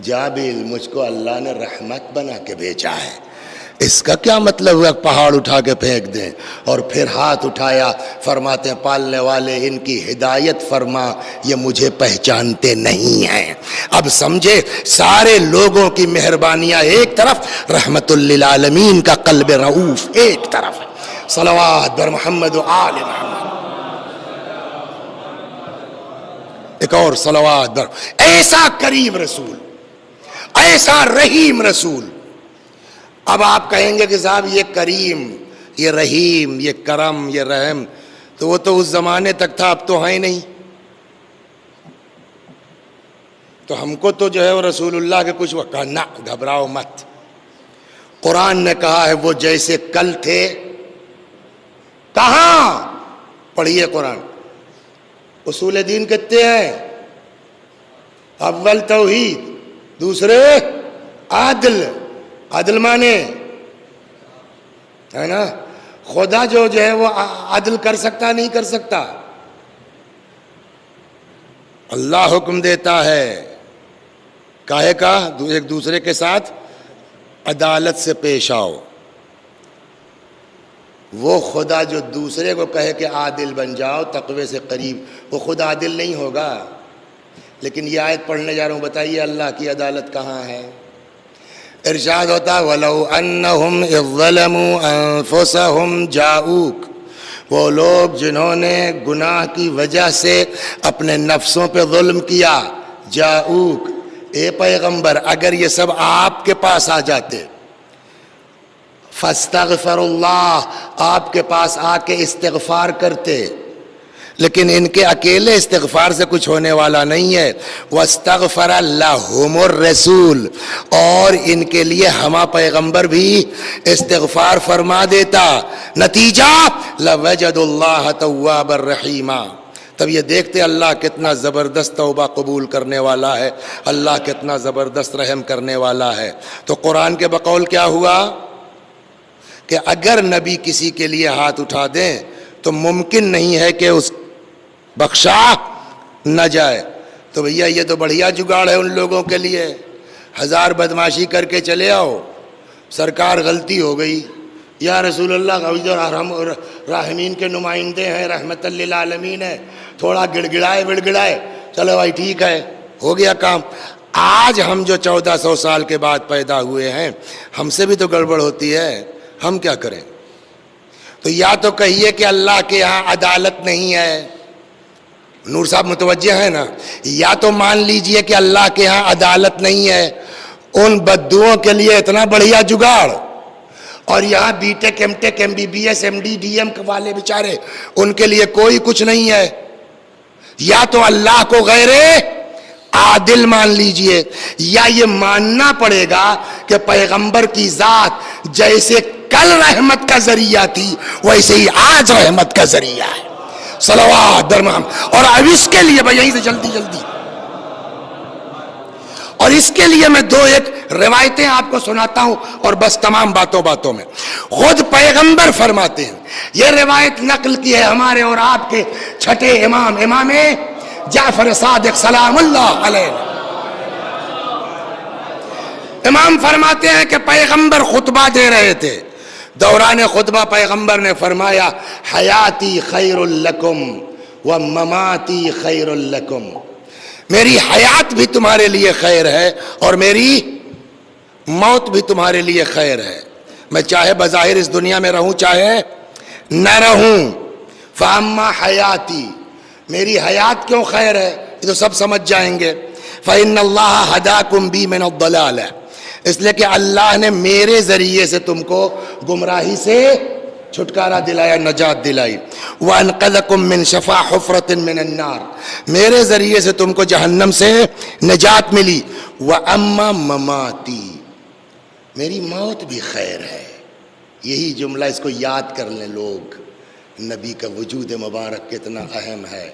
جابیل مجھ کو اللہ نے رحمت بنا کے بھیجا ہے. اس کا کیا مطلب ہوا پہاڑ اٹھا کے پھینک دیں؟ اور پھر ہاتھ اٹھایا, فرماتے ہیں پالنے والے ان کی ہدایت فرما, یہ مجھے پہچانتے نہیں ہیں. اب سمجھے, سارے لوگوں کی مہربانیاں ایک طرف, رحمت للعالمین کا قلب رؤوف ایک طرف ہے. صلوات بر محمد و آل محمد. ایک اور صلوات بر, ایسا کریم رسول, ایسا رحیم رسول. اب آپ کہیں گے کہ صاحب یہ کریم, یہ رحیم, یہ کرم, یہ رحم, تو وہ تو اس زمانے تک تھا, اب تو ہے ہی نہیں. تو ہم کو تو جو ہے وہ رسول اللہ کے کچھ وقت نہ گھبراؤ مت, قرآن نے کہا ہے وہ جیسے کل تھے. کہاں؟ پڑھیے قرآن. اصول دین کتنے ہیں؟ اول توحید، دوسرے عدل. عدل مانے ہے نا خدا جو ہے وہ عدل کر سکتا نہیں کر سکتا؟ اللہ حکم دیتا ہے کاہے کا ایک دوسرے کے ساتھ عدالت سے پیش آؤ. وہ خدا جو دوسرے کو کہے کہ عادل بن جاؤ تقوی سے قریب، وہ خود عادل نہیں ہوگا. لیکن یہ آیت پڑھنے جا رہا ہوں، بتائیے اللہ کی عدالت کہاں ہے؟ ارشاد ہوتا وَلَوْ أَنَّهُمْ إِذْ ظَلَمُوا أَنفُسَهُمْ جَاءُوكَ، وہ لوگ جنہوں نے گناہ کی وجہ سے اپنے نفسوں پہ ظلم کیا. جاءوک، اے پیغمبر اگر یہ سب آپ کے پاس آ جاتے، فاستغفر اللہ، آپ کے پاس آ کے استغفار کرتے، لیکن ان کے اکیلے استغفار سے کچھ ہونے والا نہیں ہے. واستغفر لهم الرسول، اور ان کے لیے ہما پیغمبر بھی استغفار فرما دیتا، نتیجہ لوجدوا اللہ توابا رحیما. تب یہ دیکھتے اللہ کتنا زبردست توبہ قبول کرنے والا ہے، اللہ کتنا زبردست رحم کرنے والا ہے. تو قرآن کے بقول کیا ہوا کہ اگر نبی کسی کے لیے ہاتھ اٹھا دیں تو ممکن نہیں ہے کہ اس بخشا نہ جائے. تو بھیا یہ تو بڑھیا جگاڑ ہے ان لوگوں کے لیے. 1000 بدماشی کر کے چلے آؤ، سرکار غلطی ہو گئی، یا رسول اللہ راحمین کے نمائندے ہیں، رحمت للعالمین ہے، تھوڑا گڑگڑائے بڑگڑائے، چلو بھائی ٹھیک ہے، ہو گیا کام. آج ہم جو 1400 سال کے بعد پیدا ہوئے ہیں، ہم سے بھی تو گڑبڑ ہوتی ہے، ہم کیا کریں؟ تو یا تو کہیے کہ اللہ کے یہاں عدالت نہیں ہے، نور صاحب متوجہ ہے نا، یا تو مان لیجئے کہ اللہ کے ہاں عدالت نہیں ہے. ان بدوؤں کے لیے اتنا بڑھیا جگاڑ، اور یہاں B tech M tech M B B S M D D M والے بیچارے ان کے لیے کوئی کچھ نہیں ہے. یا تو اللہ کو غیر عادل مان لیجئے، یا یہ ماننا پڑے گا کہ پیغمبر کی ذات جیسے کل رحمت کا ذریعہ تھی ویسے ہی آج رحمت کا ذریعہ ہے. صلوات در محمد. اور اب اس کے لیے بھائی یہیں سے جلدی اور اس کے لیے میں 2-1 روایتیں آپ کو سناتا ہوں اور بس تمام باتوں میں. خود پیغمبر فرماتے ہیں، یہ روایت نقل کی ہے ہمارے اور آپ کے چھٹے امام جعفر صادق سلام اللہ علیہ. امام فرماتے ہیں کہ پیغمبر خطبہ دے رہے تھے، دوران خطبہ پیغمبر نے فرمایا حیاتی خیر لکم و مماتی خیر لکم، میری حیات بھی تمہارے لیے خیر ہے اور میری موت بھی تمہارے لیے خیر ہے. میں چاہے بظاہر اس دنیا میں رہوں چاہے نہ رہوں. فاما حیاتی، میری حیات کیوں خیر ہے یہ تو سب سمجھ جائیں گے. فإن اللہ ہداکم بی من الضلال، اس لیے کہ اللہ نے میرے ذریعے سے تم کو گمراہی سے چھٹکارا دلایا، نجات دلائی. وَأَنْقَذَكُم مِّن شَفَا حُفْرَةٍ مِّنَ النَّارِ، میرے ذریعے سے تم کو جہنم سے نجات ملی. وَأَمَّا مَمَاتِي، میری موت بھی خیر ہے. یہی جملہ اس کو یاد کر لیں لوگ، نبی کا وجود مبارک کتنا اہم ہے.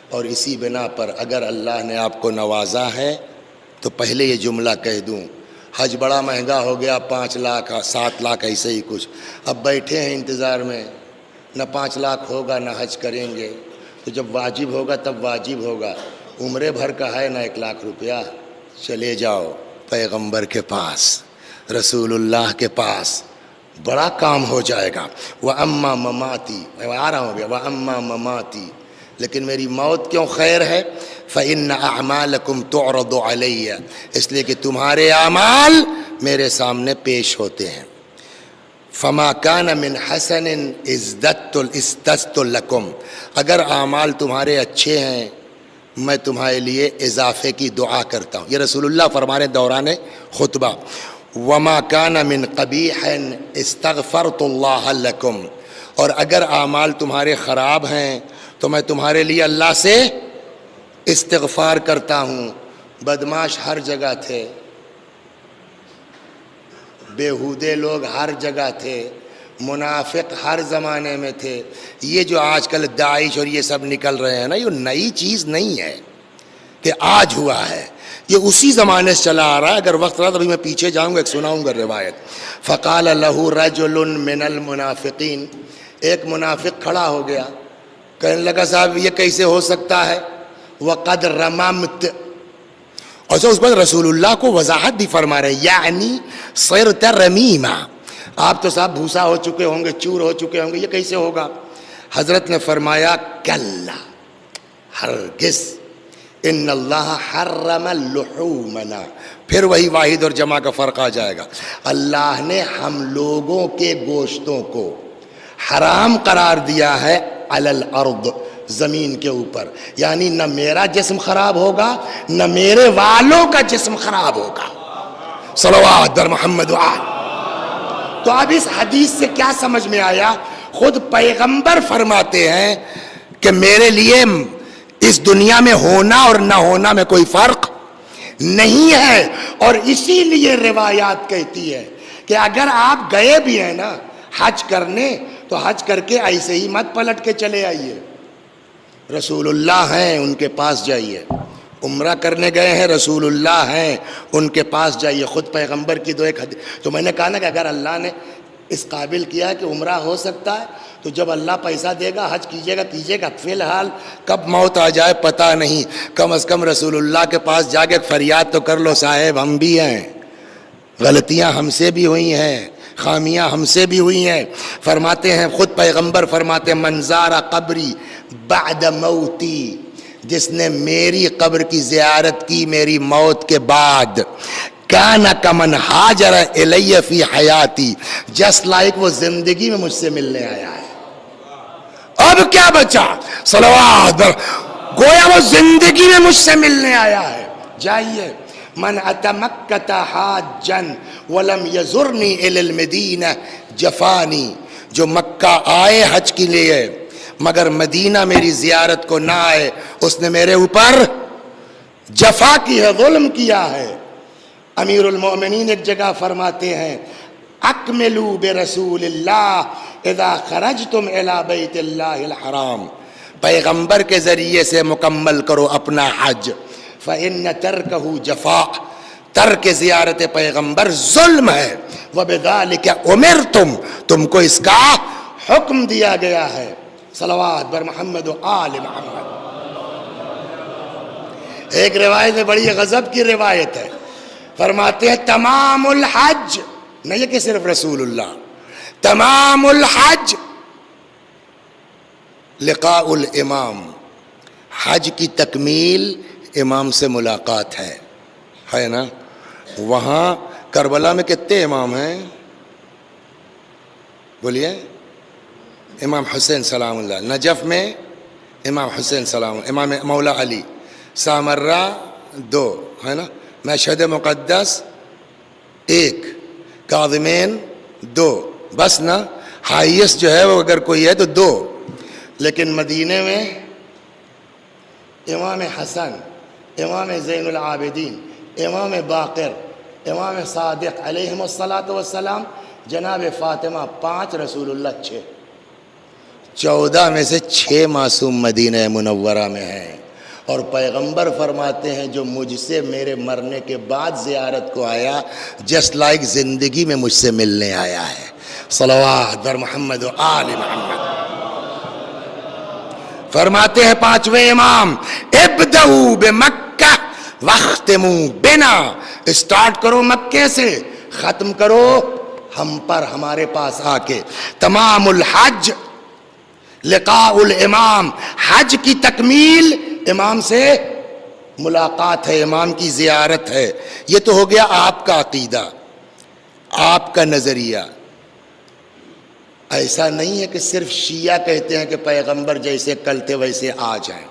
اور اسی بنا پر اگر اللہ نے آپ کو نوازا ہے تو پہلے یہ جملہ کہہ دوں، حج بڑا مہنگا ہو گیا، 5 لاکھ 7 لاکھ ایسے ہی کچھ. اب بیٹھے ہیں انتظار میں، نہ 5 لاکھ ہوگا نہ حج کریں گے. تو جب واجب ہوگا تب واجب ہوگا. عمرے بھر کا ہے نہ 1 لاکھ روپیہ. چلے جاؤ پیغمبر کے پاس، رسول اللہ کے پاس، بڑا کام ہو جائے گا. وَأَمَّا مَمَاتِي، میں آ رہا ہوں گیا. وَأَمَّا مَمَاتِي، لیکن میری موت کیوں خیر ہے؟ فَإِنَّ أَعْمَالَكُمْ تُعْرَضُ عَلَيَّ، اس لیے کہ تمہارے اعمال میرے سامنے پیش ہوتے ہیں. فَمَا كَانَ مِنْ حَسَنٍ ازْدَدْتُ لَكُمْ، اگر اعمال تمہارے اچھے ہیں میں تمہارے لیے اضافے کی دعا کرتا ہوں. یہ رسول اللہ فرمانے دوران خطبہ. وَمَا كَانَ مِنْ قَبِيحٍ اسْتَغْفَرْتُ اللَّهَ لَكُمْ، اور اگر اعمال تمہارے خراب ہیں تو میں تمہارے لیے اللہ سے استغفار کرتا ہوں. بدماش ہر جگہ تھے، بیہودے لوگ ہر جگہ تھے، منافق ہر زمانے میں تھے. یہ جو آج کل داعش اور یہ سب نکل رہے ہیں نا، یہ نئی چیز نہیں ہے کہ آج ہوا ہے، یہ اسی زمانے سے چلا آ رہا ہے. اگر وقت رہا تو ابھی میں پیچھے جاؤں گا، ایک سناؤں گا روایت. فقال له رجل من المنافقین، ایک منافق کھڑا ہو گیا، کہنے لگا صاحب یہ کیسے ہو سکتا ہے؟ وقد رممت. اور اس بعد رسول اللہ کو وضاحت بھی فرما رہے، یعنی صرت رمیما، آپ تو صاحب بھوسا ہو چکے ہوں گے، چور ہو چکے ہوں گے، یہ کیسے ہوگا؟ حضرت نے فرمایا کلا، ہرگز، ان اللہ حرم اللحومنا. پھر وہی واحد اور جمع کا فرق آ جائے گا. اللہ نے ہم لوگوں کے گوشتوں کو حرام قرار دیا ہے علی الارض، زمین کے اوپر. یعنی نہ میرا جسم خراب ہوگا، نہ میرے والوں کا جسم خراب ہوگا. صلوات بر محمد وآل. تو اب اس حدیث سے کیا سمجھ میں آیا؟ خود پیغمبر فرماتے ہیں کہ میرے لیے اس دنیا میں ہونا اور نہ ہونا میں کوئی فرق نہیں ہے. اور اسی لیے روایات کہتی ہے کہ اگر آپ گئے بھی ہیں نا حج کرنے، تو حج کر کے ایسے ہی مت پلٹ کے چلے آئیے. رسول اللہ ہیں ان کے پاس جائیے. عمرہ کرنے گئے ہیں، رسول اللہ ہیں ان کے پاس جائیے. خود پیغمبر کی دو ایک حدیث. تو میں نے کہا نا کہ اگر اللہ نے اس قابل کیا کہ عمرہ ہو سکتا ہے، تو جب اللہ پیسہ دے گا حج کیجیے گا. فی الحال کب موت آ جائے پتہ نہیں، کم از کم رسول اللہ کے پاس جا کے فریاد تو کر لو، صاحب ہم بھی ہیں، غلطیاں ہم سے بھی ہوئی ہیں، خامیاں ہم سے بھی ہوئی ہیں. فرماتے ہیں خود پیغمبر فرماتے ہیں من زار قبری بعد موتی، جس نے میری قبر کی زیارت کی میری موت کے بعد، کان کمن ہاجر الی فی حیاتی، جسٹ لائک وہ زندگی میں مجھ سے ملنے آیا ہے. اب کیا بچا؟ صلوات، گویا وہ زندگی میں مجھ سے ملنے آیا ہے. جائیے. من اتی مکۃ حاجا ولم یزرنی الی المدینہ جفانی، جو مکہ آئے حج کے لیے مگر مدینہ میری زیارت کو نہ آئے، اس نے میرے اوپر جفا کی ہے، ظلم کیا ہے. امیر المومنین ایک جگہ فرماتے ہیں اکملوا برسول اللہ اذا خرجتم الی بیت اللہ الحرام، پیغمبر کے ذریعے سے مکمل کرو اپنا حج. فإن ترکہ جفا، ترک زیارت پیغمبر ظلم ہے. وبذالک امرتم، تم کو اس کا حکم دیا گیا ہے. صلوات بر محمد و آل محمد. ایک روایت میں بڑی غضب کی روایت ہے، فرماتے ہیں تمام الحج، نہیں کہ صرف رسول اللہ، تمام الحج لقاء الامام، حج کی تکمیل امام سے ملاقات ہے نا. وہاں کربلا میں کتنے امام ہیں؟ بولیے. امام حسین سلام اللہ. نجف میں امام حسین سلام اللہ، امام مولا علی. سامرہ 2 ہے نا. مشہد مقدس 1، کاظمین 2، بس نا. ہائیسٹ جو ہے وہ اگر کوئی ہے تو 2. لیکن مدینے میں امام حسن، امام زین العابدین، امام باقر، امام صادق علیہم الصلاۃ والسلام، جناب فاطمہ 5، رسول اللہ 6. 14 میں سے 6 معصوم مدینہ منورہ میں ہیں. اور پیغمبر فرماتے ہیں جو مجھ سے میرے مرنے کے بعد زیارت کو آیا، جسٹ لائک زندگی میں مجھ سے ملنے آیا ہے. صلوات بر محمد و آل محمد. فرماتے ہیں 5ویں امام ابدؤوا بمکہ واختموا بنا، اسٹارٹ کرو مکے سے، ختم کرو ہم پر، ہمارے پاس آ کے. تمام الحج لقاء الامام، حج کی تکمیل امام سے ملاقات ہے، امام کی زیارت ہے. یہ تو ہو گیا آپ کا عقیدہ، آپ کا نظریہ. ایسا نہیں ہے کہ صرف شیعہ کہتے ہیں کہ پیغمبر جیسے کل تھے ویسے آ جائیں.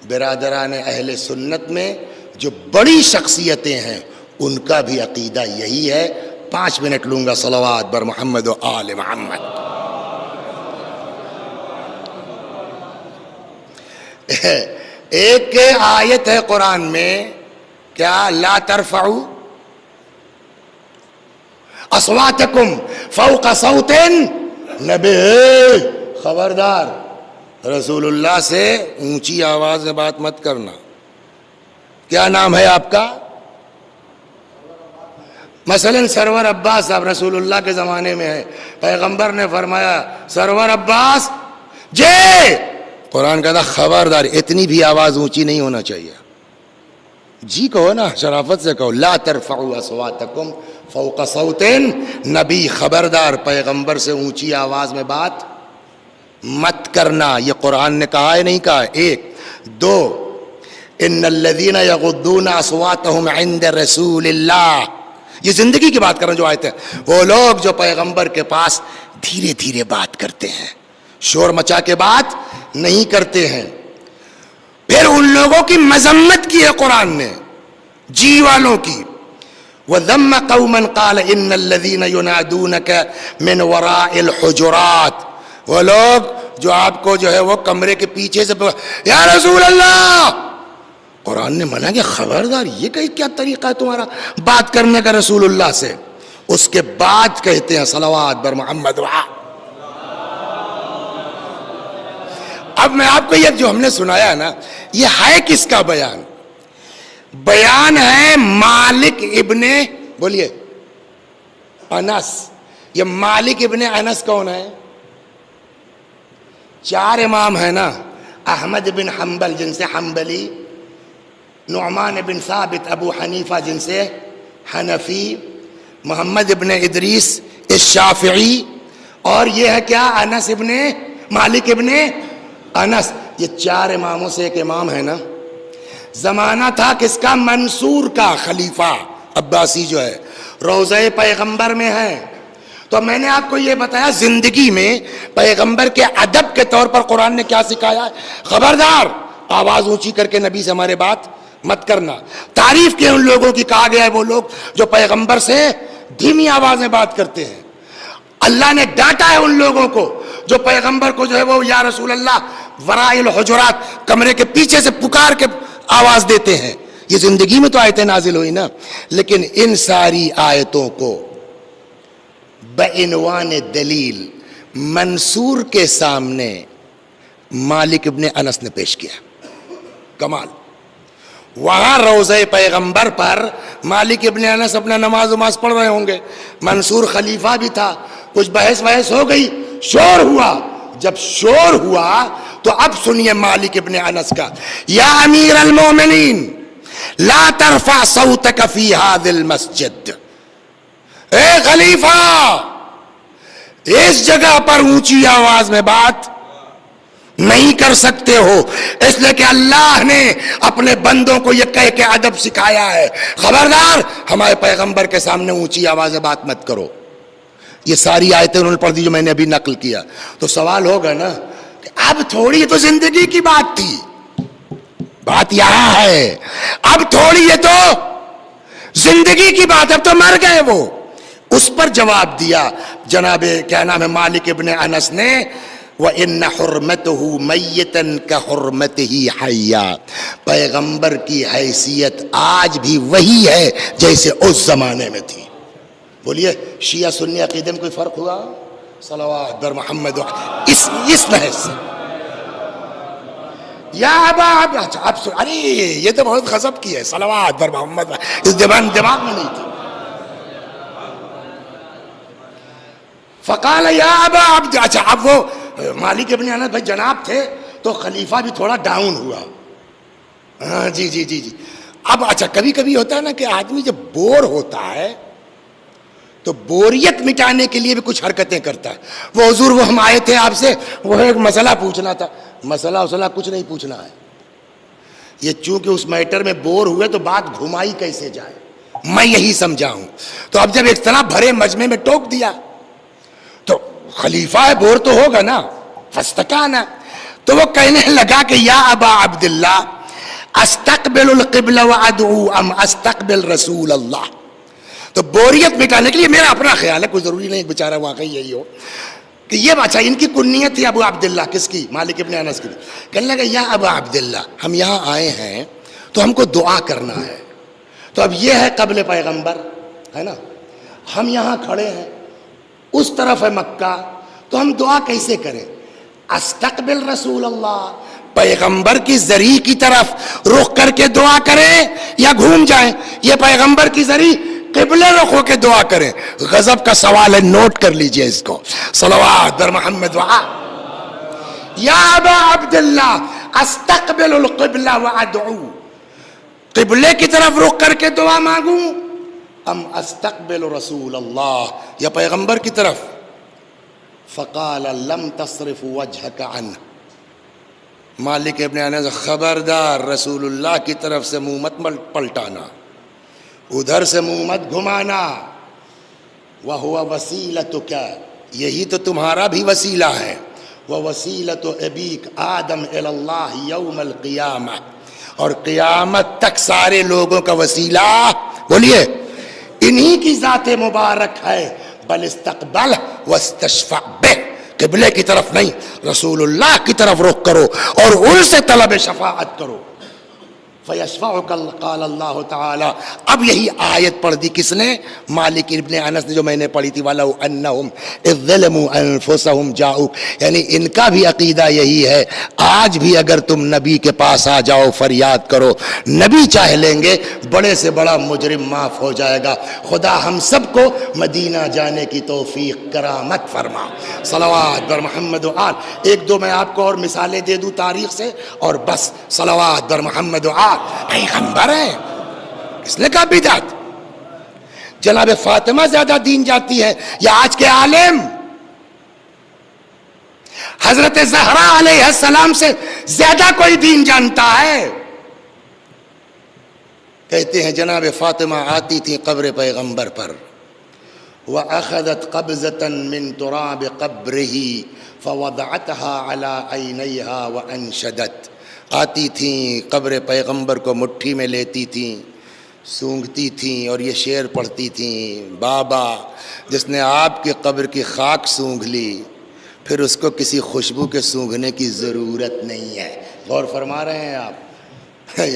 برادران اہل سنت میں جو بڑی شخصیتیں ہیں ان کا بھی عقیدہ یہی ہے. 5 منٹ لوں گا. صلوات بر محمد و آل محمد. ایک آیت ہے قرآن میں، کیا لا ترفعوا اصواتکم فوق صوت نبی، خبردار رسول اللہ سے اونچی آواز میں بات مت کرنا. کیا نام ہے آپ کا؟ مثلا سرور عباس صاحب رسول اللہ کے زمانے میں ہے، پیغمبر نے فرمایا سرور عباس جے، قرآن کہتا خبردار اتنی بھی آواز اونچی نہیں ہونا چاہیے. جی کہو نا، شرافت سے کہو. لا ترفعوا اصواتکم فوق صوت نبی، خبردار پیغمبر سے اونچی آواز میں بات مت کرنا. یہ قرآن نے کہا ہے نہیں کہا ہے؟ ایک. دو، ان الذین یغضون اصواتهم عند رسول اللہ، یہ زندگی کی بات کر رہا ہوں جو آیت ہے. وہ لوگ جو پیغمبر کے پاس دھیرے دھیرے بات کرتے ہیں، شور مچا کے بات نہیں کرتے ہیں. پھر ان لوگوں کی مذمت کی ہے قرآن نے، جی والوں کی. وَذَمَّ قَوْمًا قَالَ إِنَّ الَّذِينَ يُنَادُونَكَ مِنْ وَرَاءِ الْحُجُرَاتِ، وہ لوگ جو آپ کو جو ہے وہ کمرے کے پیچھے سے یا رسول اللہ، قرآن نے منع کہ خبردار یہ کیا طریقہ ہے تمہارا بات کرنے کا رسول اللہ سے. اس کے بعد کہتے ہیں صلوات بر محمد. اب میں آپ کو یہ جو ہم نے سنایا نا، یہ ہے کس کا بیان؟ بیان ہے مالک ابن، بولیے، انس. یہ مالک ابن انس کون ہے؟ چار امام ہے نا، احمد بن حنبل جن سے حنبلی، نعمان بن ثابت ابو حنیفہ جن سے حنفی، محمد ابن ادریس الشافعی، اور یہ ہے کیا؟ انس ابن مالک ابن انس. یہ چار اماموں سے ایک امام ہے نا. زمانہ تھا کس کا؟ منصور کا، خلیفہ عباسی جو ہے، روضہ پیغمبر میں ہے. تو میں نے آپ کو یہ بتایا زندگی میں پیغمبر کے ادب کے طور پر قرآن نے کیا سکھایا ہے. خبردار آواز اونچی کر کے نبی سے ہمارے بات مت کرنا. تعریف کے ان لوگوں کی کہا گیا ہے وہ لوگ جو پیغمبر سے دھیمی آواز میں بات کرتے ہیں. اللہ نے ڈانٹا ہے ان لوگوں کو جو پیغمبر کو جو ہے وہ یا رسول اللہ ورائے الحجرات، کمرے کے پیچھے سے پکار کے آواز دیتے ہیں. یہ زندگی میں تو آیتیں نازل ہوئی نا، لیکن ان ساری آیتوں کو بعنوان دلیل منصور کے سامنے مالک ابن انس نے پیش کیا. کمال. وہاں روضہ پیغمبر پر مالک ابن انس اپنا نماز پڑھ رہے ہوں گے، منصور خلیفہ بھی تھا. کچھ بحث ہو گئی، شور ہوا. جب شور ہوا تو اب سنیے مالک ابن انس کا. یا امیر المومنین لا ترفع صوتک فی هذا المسجد، اے خلیفہ اس جگہ پر اونچی آواز میں بات نہیں کر سکتے ہو، اس لیے کہ اللہ نے اپنے بندوں کو یہ کہہ کے ادب سکھایا ہے خبردار ہمارے پیغمبر کے سامنے اونچی آواز میں بات مت کرو. یہ ساری آیتیں انہوں نے پڑھ دی جو میں نے ابھی نقل کیا. تو سوال ہوگا نا کہ اب تھوڑی تو زندگی کی بات تھی، بات یہاں ہے، اب تھوڑی یہ تو زندگی کی بات، اب تو مر گئے وہ. اس پر جواب دیا جناب کیا نام ہے مالک ابن انس نے، وَإِنَّ حُرْمَتُهُ مَيِّتًا كَحُرْمَتِهِ حَيًّا، پیغمبر کی حیثیت آج بھی وہی ہے جیسے اس زمانے میں تھی. بولیے شیعہ سنی عقیدے میں کوئی فرق ہوا؟ صلوات بر محمد. اس بحث سے یا ابا اب ارے یہ تو بہت غضب کی ہے، صلوات بر محمد، اس دماغ میں نہیں تھی. فقال یا ابا عبد، اچھا اب وہ مالک ابن انس بھائی جناب تھے تو خلیفہ بھی تھوڑا ڈاؤن ہوا. ہاں جی. اب اچھا کبھی کبھی ہوتا ہے نا کہ آدمی جب بور ہوتا ہے تو بوریت مٹانے کے لیے بھی کچھ حرکتیں کرتا ہے. وہ حضور وہ ہم آئے تھے آپ سے، وہ ایک مسئلہ پوچھنا تھا. مسئلہ کچھ نہیں پوچھنا ہے، یہ چونکہ اس میٹر میں بور ہوئے تو بات گھمائی کیسے جائے، میں یہی سمجھا ہوں. تو اب جب ایک طرح بھرے مجمع میں ٹوک دیا تو خلیفہ ہے، بور تو ہوگا نا. فاستکانا، تو وہ کہنے لگا کہ یا ابا عبداللہ استقبل القبلہ وادعو ام استقبل رسول اللہ. تو بوریت مٹانے کے لیے میرا اپنا خیال ہے، کوئی ضروری نہیں بیچارہ واقعی یہی ہو کہ یہ اچھا ان کی کنیت تھی ابو عبداللہ، کس کی؟ مالک ابن انس کی. کہنے لگا یا ابا عبداللہ ہم یہاں آئے ہیں تو ہم کو دعا کرنا ہے. تو اب یہ ہے قبل پیغمبر ہے نا، ہم یہاں کھڑے ہیں، اس طرف ہے مکہ، تو ہم دعا کیسے کریں؟ استقبل رسول اللہ، پیغمبر کی زری کی طرف رخ کر کے دعا کریں یا گھوم جائیں؟ یہ پیغمبر کی زری قبلے رخ ہو کے دعا کریں۔ غضب کا سوال ہے، نوٹ کر لیجئے اس کو۔ صلوات بر محمد یا ابا عبداللہ استقبل القبلہ وادعو، قبلے کی طرف رخ کر کے دعا مانگوں ام استقبل رسول اللہ، یا پیغمبر کی طرف؟ فقال لم تصرف وجهك عنه، مالک ابن انس، خبردار رسول اللہ کی طرف سے منہ مت پلٹانا، ادھر سے منہ مت گھمانا۔ وَهُوَ وَسِيلَتُكَ، یہی تو تمہارا بھی وسیلہ ہے، وَوَسِيلَةُ أَبِيكَ آدم إِلَى اللَّهِ يَوْمَ الْقِيَامَةِ، اور قیامت تک سارے لوگوں کا وسیلہ بولیے انہی کی ذات مبارک ہے۔ بل استقبل واستشفع بہ، قبلے کی طرف نہیں، رسول اللہ کی طرف رخ کرو اور ان سے طلب شفاعت کرو۔ فَيَشْفَعُكَ، قال اللہ تعالی۔ اب یہی آیت پڑھ دی کس نے؟ مالک ابن انس نے، جو میں نے پڑھی تھی، وَلَوْ أَنَّهُمْ إِذْ ظَلَمُوا أَنفُسَهُمْ جَاءُوكَ، یعنی ان کا بھی عقیدہ یہی ہے، آج بھی اگر تم نبی کے پاس آ جاؤ، فریاد کرو، نبی چاہ لیں گے، بڑے سے بڑا مجرم معاف ہو جائے گا۔ خدا ہم سب کو مدینہ جانے کی توفیق کرامت فرما۔ صلوات بر محمد و آل۔ ایک دو میں آپ کو اور مثالیں دے دوں تاریخ سے اور بس۔ صلوات بر محمد و آل۔ پیغمبر ہیں، کس نے کہا بدعت؟ جناب فاطمہ زیادہ دین جاتی ہے یا آج کے عالم؟ حضرت زہرا علیہ السلام سے زیادہ کوئی دین جانتا ہے؟ کہتے ہیں جناب فاطمہ آتی تھی قبر پیغمبر پر، وَأَخَذَتْ قَبْضَةً مِّن تُرَابِ قَبْرِهِ فَوَضَعَتْهَا عَلَىٰ عَيْنَيْهَا وَأَنشَدَتْ، آتی تھیں قبر پیغمبر کو مٹھی میں لیتی تھیں، سونگھتی تھیں اور یہ شعر پڑھتی تھیں، بابا جس نے آپ کی قبر کی خاک سونگھ لی، پھر اس کو کسی خوشبو کے سونگھنے کی ضرورت نہیں ہے۔ غور فرما رہے ہیں آپ؟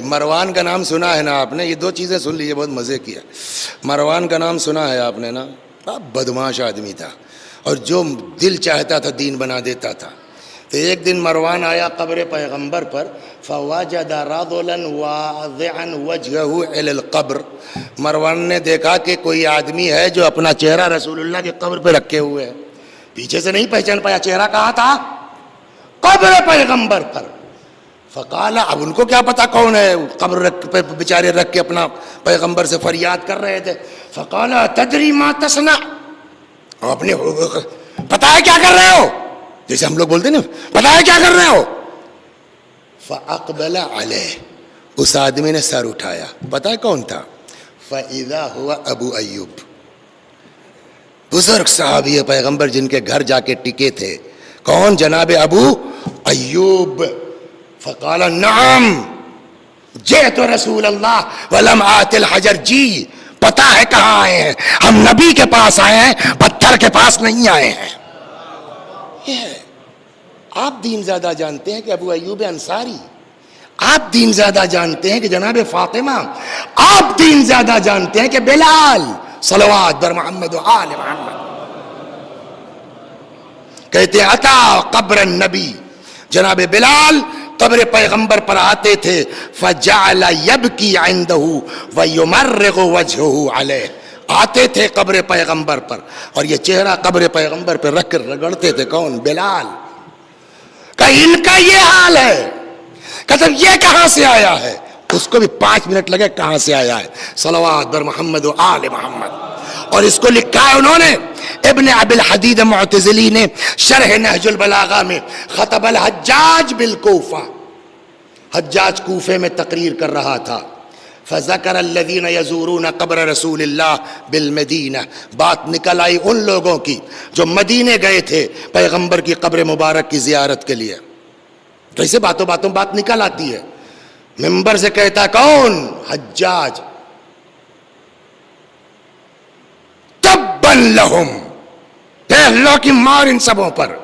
مروان کا نام سنا ہے نا آپ نے؟ یہ دو چیزیں سن لیجیے، بہت مزے کی ہے۔ مروان کا نام سنا ہے آپ نے نا؟ بدماش آدمی تھا اور جو دل چاہتا تھا دین بنا دیتا تھا۔ تو ایک دن مروان آیا قبر پیغمبر پر، فوجد رجلا واضعا وجهه الى القبر، مروان نے دیکھا کہ کوئی آدمی ہے جو اپنا چہرہ رسول اللہ کی قبر پہ رکھے ہوئے ہے، پیچھے سے نہیں پہچان پایا چہرہ کہاں تھا؟ قبر پیغمبر پر۔ فقال، اب ان کو کیا پتا کون ہے، قبر پہ بیچارے رکھ کے اپنا پیغمبر سے فریاد کر رہے تھے۔ فقال تدری ما تصنع، اپنے پتا ہے کیا کر رہے ہو، جیسے ہم لوگ بولتے ہیں نا، پتا ہے کیا کر رہے ہو؟ فاقبل علیہ، اس آدمی نے سر اٹھایا، پتا ہے کون تھا؟ فاذا هو ابو ایوب، بزرگ صحابی پیغمبر جن کے گھر جا کے ٹکے تھے۔ کون؟ جناب ابو ایوب۔ فقال نعم جئت رسول اللہ ولم آت الحجر، جی پتا ہے کہاں آئے ہیں، ہم نبی کے پاس آئے ہیں، پتھر کے پاس نہیں آئے ہیں۔ آپ دین زیادہ جانتے ہیں کہ ابو ایوب انصاری، آپ دین زیادہ جانتے ہیں کہ جناب فاطمہ، آپ دین زیادہ جانتے ہیں کہ بلال، صلوات بر محمد و آل محمد۔ کہتے ہیں اتا قبر النبی، جناب بلال قبر پیغمبر پر آتے تھے، فجعل یبکی عنده ویمرغ وجهه علیہ، آتے تھے قبر پیغمبر پر اور یہ چہرہ قبر پیغمبر پر رکھ کر رگڑتے تھے۔ کون؟ بلال۔ کہ ان کا یہ حال ہے، کہ یہ کہاں سے آیا ہے؟ اس کو بھی 5 منٹ لگے کہاں سے آیا ہے۔ صلوات بر محمد و آل محمد۔ اور اس کو لکھا ہے انہوں نے ابن ابی الحدید معتزلی نے شرح نہج البلاغہ میں، خطب الحجاج بالکوفہ، حجاج کوفے میں تقریر کر رہا تھا، فذکر الذین یزورون قبر رسول اللہ بالمدینہ، بات نکل آئی ان لوگوں کی جو مدینے گئے تھے پیغمبر کی قبر مبارک کی زیارت کے لیے۔ تو اسے باتوں باتوں بات نکل آتی ہے، ممبر سے کہتا کون؟ حجاج، تبن لہم، پہلو کی مار ان سبوں پر،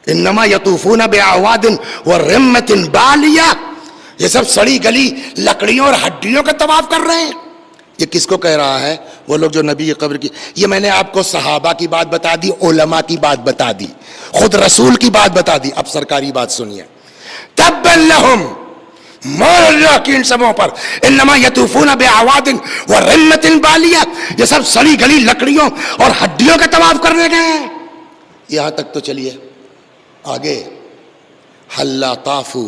انما یطوفون باعواد ورمۃ بالیہ، یہ سب سڑی گلی لکڑیوں اور ہڈیوں کا طواف کر رہے ہیں۔ یہ کس کو کہہ رہا ہے؟ وہ لوگ جو نبی کی قبر کی، یہ میں نے آپ کو صحابہ کی بات بتا دی، علماء کی بات بتا دی، خود رسول کی بات بتا دی، اب سرکاری بات سنیے. تبا لہم، مور اللہ کی ان سبوں پر، انما یطوفون باعواد ورمۃ بالیہ، یہ سب سڑی گلی لکڑیوں اور ہڈیوں کا طواف کرنے گئے ہیں. یہاں تک تو چلیے آگے. حلا طافو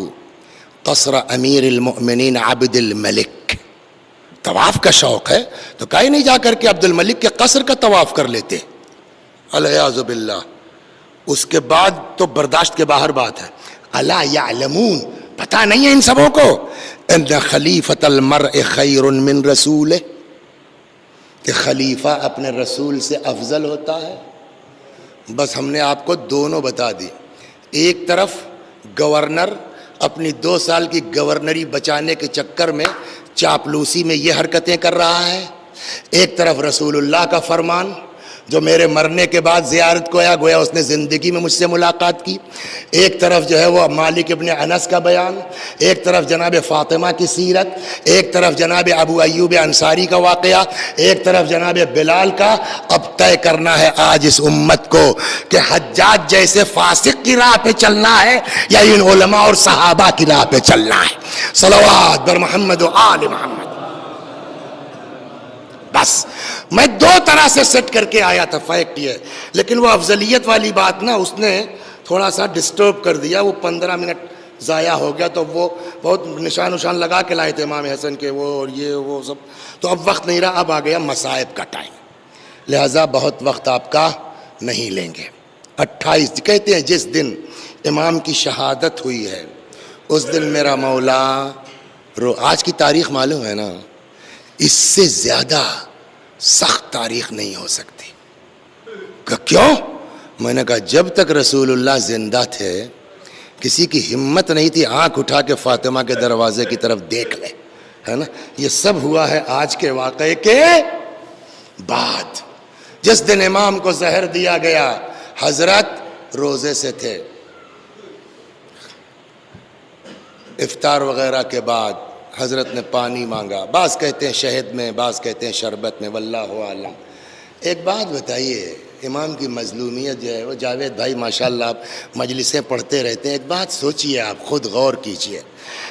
قصر امیر المؤمنین عبد الملک، طواف کا شوق ہے تو کہیں نہیں جا کر کے عبد الملک کے قصر کا طواف کر لیتے، العیاذ باللہ. اس کے بعد تو برداشت کے باہر بات ہے. الا یعلمون، پتہ نہیں ہے ان سبوں کو، ان خلیفۃ المرء خیر من رسولہ، کہ خلیفہ اپنے رسول سے افضل ہوتا ہے. بس ہم نے آپ کو دونوں بتا دی. ایک طرف گورنر اپنی 2 سال کی گورنری بچانے کے چکر میں چاپلوسی میں یہ حرکتیں کر رہا ہے، ایک طرف رسول اللہ کا فرمان جو میرے مرنے کے بعد زیارت کو آیا، گویا اس نے زندگی میں مجھ سے ملاقات کی، ایک طرف جو ہے وہ مالک ابن انس کا بیان، ایک طرف جناب فاطمہ کی سیرت، ایک طرف جناب ابو ایوب انصاری کا واقعہ، ایک طرف جناب بلال کا. اب طے کرنا ہے آج اس امت کو کہ حجاج جیسے فاسق کی راہ پہ چلنا ہے یا ان علماء اور صحابہ کی راہ پہ چلنا ہے. صلوات بر محمد و آل محمد. بس میں 2 طرح سے سیٹ کر کے آیا تھا، فیکٹ یہ، لیکن وہ افضلیت والی بات نا اس نے تھوڑا سا ڈسٹرب کر دیا. وہ 15 منٹ ضائع ہو گیا، تو وہ بہت نشان لگا کے لائے تھے امام حسن کے، وہ اور یہ وہ سب، تو اب وقت نہیں رہا، اب آ گیا مصائب کا ٹائم، لہذا بہت وقت آپ کا نہیں لیں گے. 28 کہتے ہیں جس دن امام کی شہادت ہوئی ہے اس دن میرا مولا آج کی تاریخ معلوم ہے نا، اس سے زیادہ سخت تاریخ نہیں ہو سکتی. کہ کیوں؟ میں نے کہا جب تک رسول اللہ زندہ تھے کسی کی ہمت نہیں تھی آنکھ اٹھا کے فاطمہ کے دروازے کی طرف دیکھ لے، ہے نا. یہ سب ہوا ہے آج کے واقعے کے بعد. جس دن امام کو زہر دیا گیا حضرت روزے سے تھے، افطار وغیرہ کے بعد حضرت نے پانی مانگا، بعض کہتے ہیں شہد میں، بعض کہتے ہیں شربت میں، واللہ اعلم. ایک بات بتائیے، امام کی مظلومیت جو ہے وہ، جاوید بھائی ماشاءاللہ آپ مجلسیں پڑھتے رہتے ہیں، ایک بات سوچئے، آپ خود غور کیجئے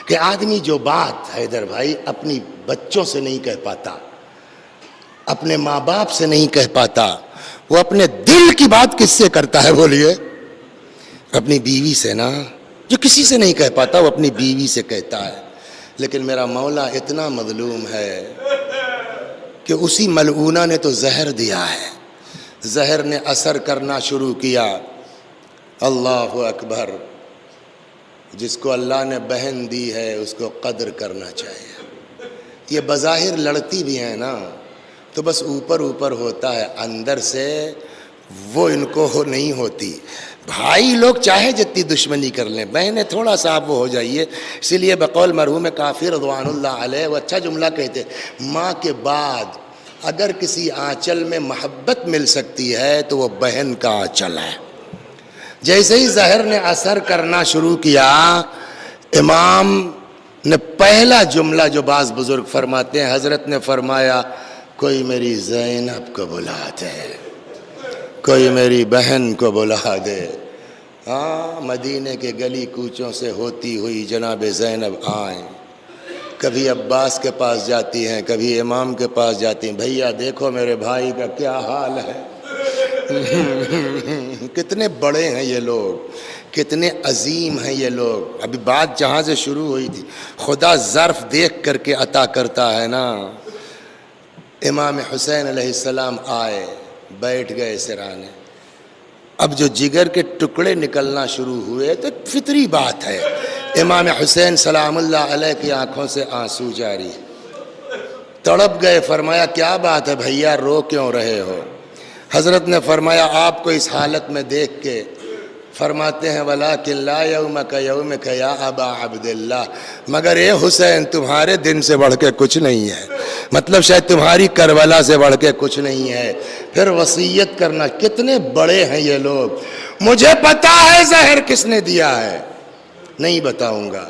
کہ آدمی جو بات حیدر بھائی اپنی بچوں سے نہیں کہہ پاتا، اپنے ماں باپ سے نہیں کہہ پاتا، وہ اپنے دل کی بات کس سے کرتا ہے بولیے؟ اپنی بیوی سے نا. جو کسی سے نہیں کہہ پاتا وہ اپنی بیوی سے کہتا ہے. لیکن میرا مولا اتنا مظلوم ہے کہ اسی ملعونہ نے تو زہر دیا ہے، زہر نے اثر کرنا شروع کیا. اللہ اکبر. جس کو اللہ نے بہن دی ہے اس کو قدر کرنا چاہیے. یہ بظاہر لڑتی بھی ہیں نا تو بس اوپر اوپر ہوتا ہے، اندر سے وہ ان کو نہیں ہوتی. بھائی لوگ چاہے جتنی دشمنی کر لیں، بہنیں تھوڑا سا آپ وہ ہو جائیے. اسی لیے بقول مرحوم کافی رضوان اللہ علیہ وہ اچھا جملہ کہتے، ماں کے بعد اگر کسی آنچل میں محبت مل سکتی ہے تو وہ بہن کا آنچل ہے. جیسے ہی زہر نے اثر کرنا شروع کیا، امام نے پہلا جملہ جو بعض بزرگ فرماتے ہیں، حضرت نے فرمایا کوئی میری زینب کو بلا دے، کوئی میری بہن کو بلا دے. ہاں مدینے کے گلی کوچوں سے ہوتی ہوئی جناب زینب آئیں، کبھی عباس کے پاس جاتی ہیں، کبھی امام کے پاس جاتی ہیں، بھیا دیکھو میرے بھائی کا کیا حال ہے. کتنے بڑے ہیں یہ لوگ، کتنے عظیم ہیں یہ لوگ. ابھی بات جہاں سے شروع ہوئی تھی، خدا ظرف دیکھ کر کے عطا کرتا ہے نا. امام حسین علیہ السلام آئے، بیٹھ گئے سرانے. اب جو جگر کے ٹکڑے نکلنا شروع ہوئے تو فطری بات ہے، امام حسین سلام اللہ علیہ کی آنکھوں سے آنسو جاری، تڑپ گئے. فرمایا کیا بات ہے بھیا، رو کیوں رہے ہو؟ حضرت نے فرمایا آپ کو اس حالت میں دیکھ کے، فرماتے ہیں وَلَٰكِن لَا يَوْمَكَ يَوْمِكَ يَا أَبَا عَبْدِ اللَّهِ، مگر اے حسین تمہارے دن سے بڑھ کے کچھ نہیں ہے. مطلب شاید تمہاری کربلا سے بڑھ کے کچھ نہیں ہے. پھر وصیت کرنا. کتنے بڑے ہیں یہ لوگ. مجھے پتا ہے زہر کس نے دیا ہے، نہیں بتاؤں گا.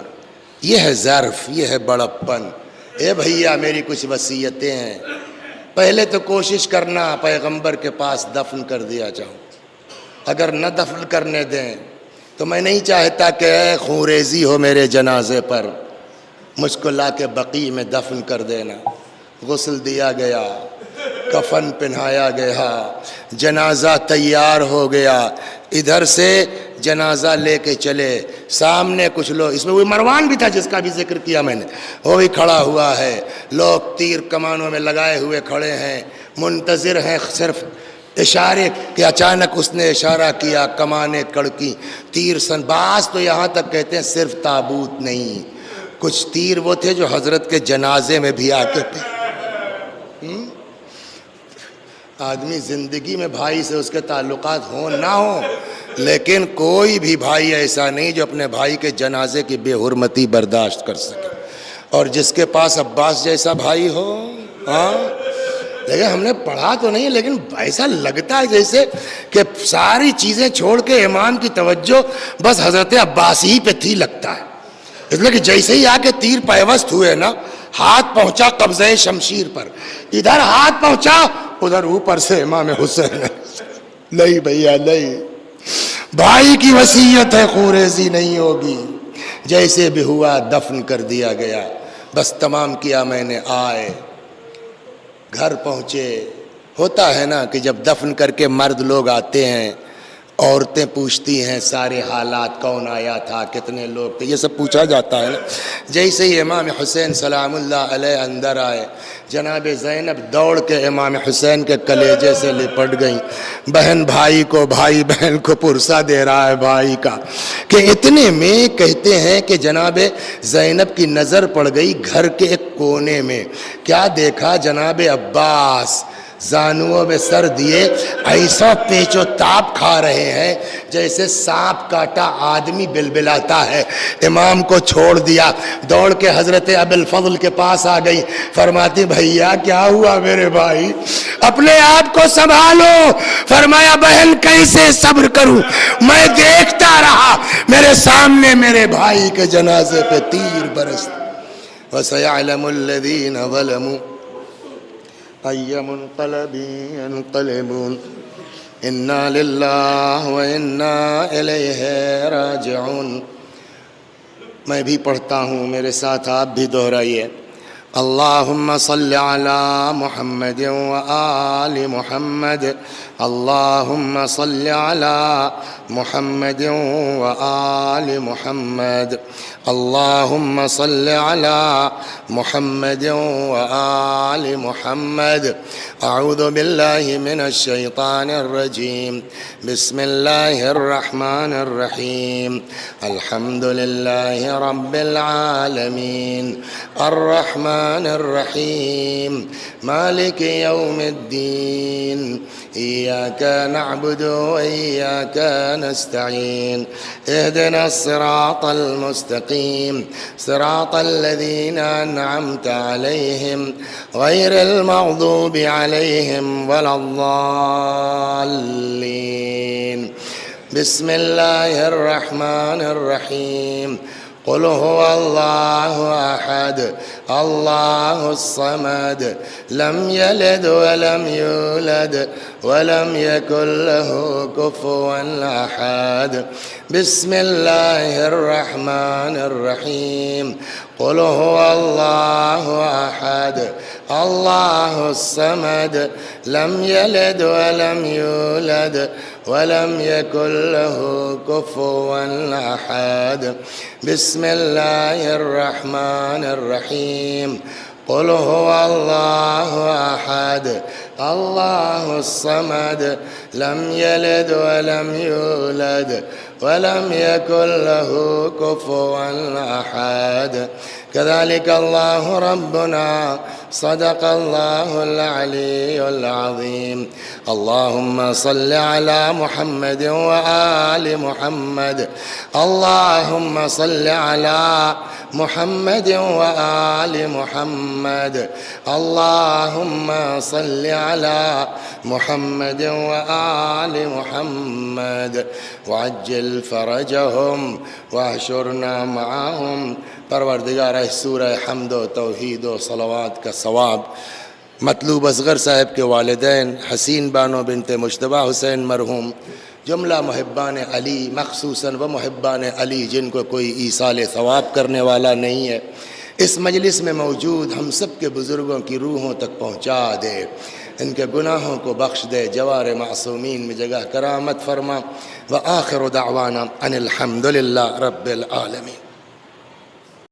یہ ہے ظرف، یہ ہے بڑپن. اے بھیا میری کچھ وصیتیں ہیں. پہلے تو کوشش کرنا پیغمبر کے پاس دفن کر دیا جاؤں. اگر نہ دفن کرنے دیں تو میں نہیں چاہتا کہ اے خونریزی ہو میرے جنازے پر، مجھ کو لا کے بقیع میں دفن کر دینا. غسل دیا گیا، کفن پہنایا گیا، جنازہ تیار ہو گیا. ادھر سے جنازہ لے کے چلے، سامنے کچھ لوگ، اس میں وہ مروان بھی تھا جس کا بھی ذکر کیا میں نے، وہ بھی کھڑا ہوا ہے. لوگ تیر کمانوں میں لگائے ہوئے کھڑے ہیں، منتظر ہیں صرف اشارے کہ اچانک اس نے اشارہ کیا، کمانیں کڑکی، تیر سن. بعض تو یہاں تک کہتے ہیں صرف تابوت نہیں، کچھ تیر وہ تھے جو حضرت کے جنازے میں بھی آ کے آدمی زندگی میں بھائی سے اس کے تعلقات ہوں نہ ہوں، لیکن کوئی بھی بھائی ایسا نہیں جو اپنے بھائی کے جنازے کی بے حرمتی برداشت کر سکے. اور جس کے پاس عباس جیسا بھائی ہو، ہاں، لیکن ہم نے پڑھا تو نہیں، لیکن ایسا لگتا ہے جیسے کہ ساری چیزیں چھوڑ کے ایمان کی توجہ بس حضرت عباس ہی پہ تھی لگتا ہے. اس لیے کہ جیسے ہی آ کے تیر پیوست ہوئے نا، ہاتھ پہنچا قبضہ شمشیر پر، ادھر ہاتھ پہنچا ادھر اوپر سے امام حسین. نہیں بھیا نہیں، بھائی کی وصیت ہے خونریزی نہیں ہوگی. جیسے بھی ہوا دفن کر دیا گیا. بس تمام کیا میں نے، آئے گھر پہنچے. ہوتا ہے نا کہ جب دفن کر کے مرد لوگ آتے ہیں، عورتیں پوچھتی ہیں سارے حالات، کون آیا تھا، کتنے لوگ تھے، یہ سب پوچھا جاتا ہے نا. جیسے ہی امام حسین سلام اللہ علیہ اندر آئے، جناب زینب دوڑ کے امام حسین کے کلیجے سے لپٹ گئیں. بہن بھائی کو، بھائی بہن کو پرسہ دے رہا ہے بھائی کا. کہ اتنے میں کہتے ہیں کہ جناب زینب کی نظر پڑ گئی گھر کے ایک کونے میں. کیا دیکھا؟ جناب عباس زانوؤں میں سر دیے ایسا پیچ و تاب کھا رہے ہیں جیسے سانپ کاٹا آدمی بلبلاتا ہے. امام کو چھوڑ دیا، دوڑ کے حضرت ابی الفضل کے پاس آ گئی. فرماتی بھیا کیا ہوا میرے بھائی، اپنے آپ کو سنبھالو. فرمایا بہن کیسے صبر کروں، میں دیکھتا رہا میرے سامنے میرے بھائی کے جنازے پہ تیر برستے. وَسَيَعْلَمُ الَّذِينَ ظَلَمُوا أَيَّ مُنقَلَبٍ يَنقَلِبُونَ إِنَّا لِلَّهِ وَإِنَّا إِلَيْهِ رَاجِعُونَ. میں بھی پڑھتا ہوں، میرے ساتھ آپ بھی دہرائیے. اللہم صلی علی محمد وآل محمد. اللہم صلی علی محمد وآل محمد. اللہم صلی علی محمد وآل محمد. اعوذ باللہ من الشیطان الرجیم. بسم اللہ الرحمن الرحیم. الحمد للہ رب العالمین الرحمن الرحیم مالک یوم الدین. ایاک نعبد وإیاک نستعین. اہدنا الصراط المستقیم صراط الذین انعمت علیہم غیر المغضوب علیہم ولا الضالین. بسم اللہ الرحمن الرحیم. قل هو الله أحد الله الصمد لم يلد ولم يولد ولم يكن له كفوا أحد. بسم الله الرحمن الرحيم. قل هو الله أحد الله الصمد لم يلد ولم يولد ولم يكن له كفوا أحد. بسم الله الرحمن الرحيم. قل هو الله أحد الله الصمد لم يلد ولم يولد ولم يكن له كفوا أحد. كذلك الله ربنا صدق الله العلي العظيم. اللهم صل على محمد وآل محمد. اللهم صل على محمد وآل محمد. اللهم صل على محمد وآل محمد وعجل فرجهم واحشرنا معهم. پروردگار اس سورہ حمد و توحید و صلوات کا ثواب مطلوب اصغر صاحب کے والدین حسین بانو بنت مجتبیٰ حسین مرحوم، جملہ محبان علی، مخصوصاً وہ محبان علی جن کو کوئی ایصال ثواب کرنے والا نہیں ہے، اس مجلس میں موجود ہم سب کے بزرگوں کی روحوں تک پہنچا دے، ان کے گناہوں کو بخش دے، جوار معصومین میں جگہ کرامت فرما۔ وآخر دعوانا ان الحمد للہ رب العالمین۔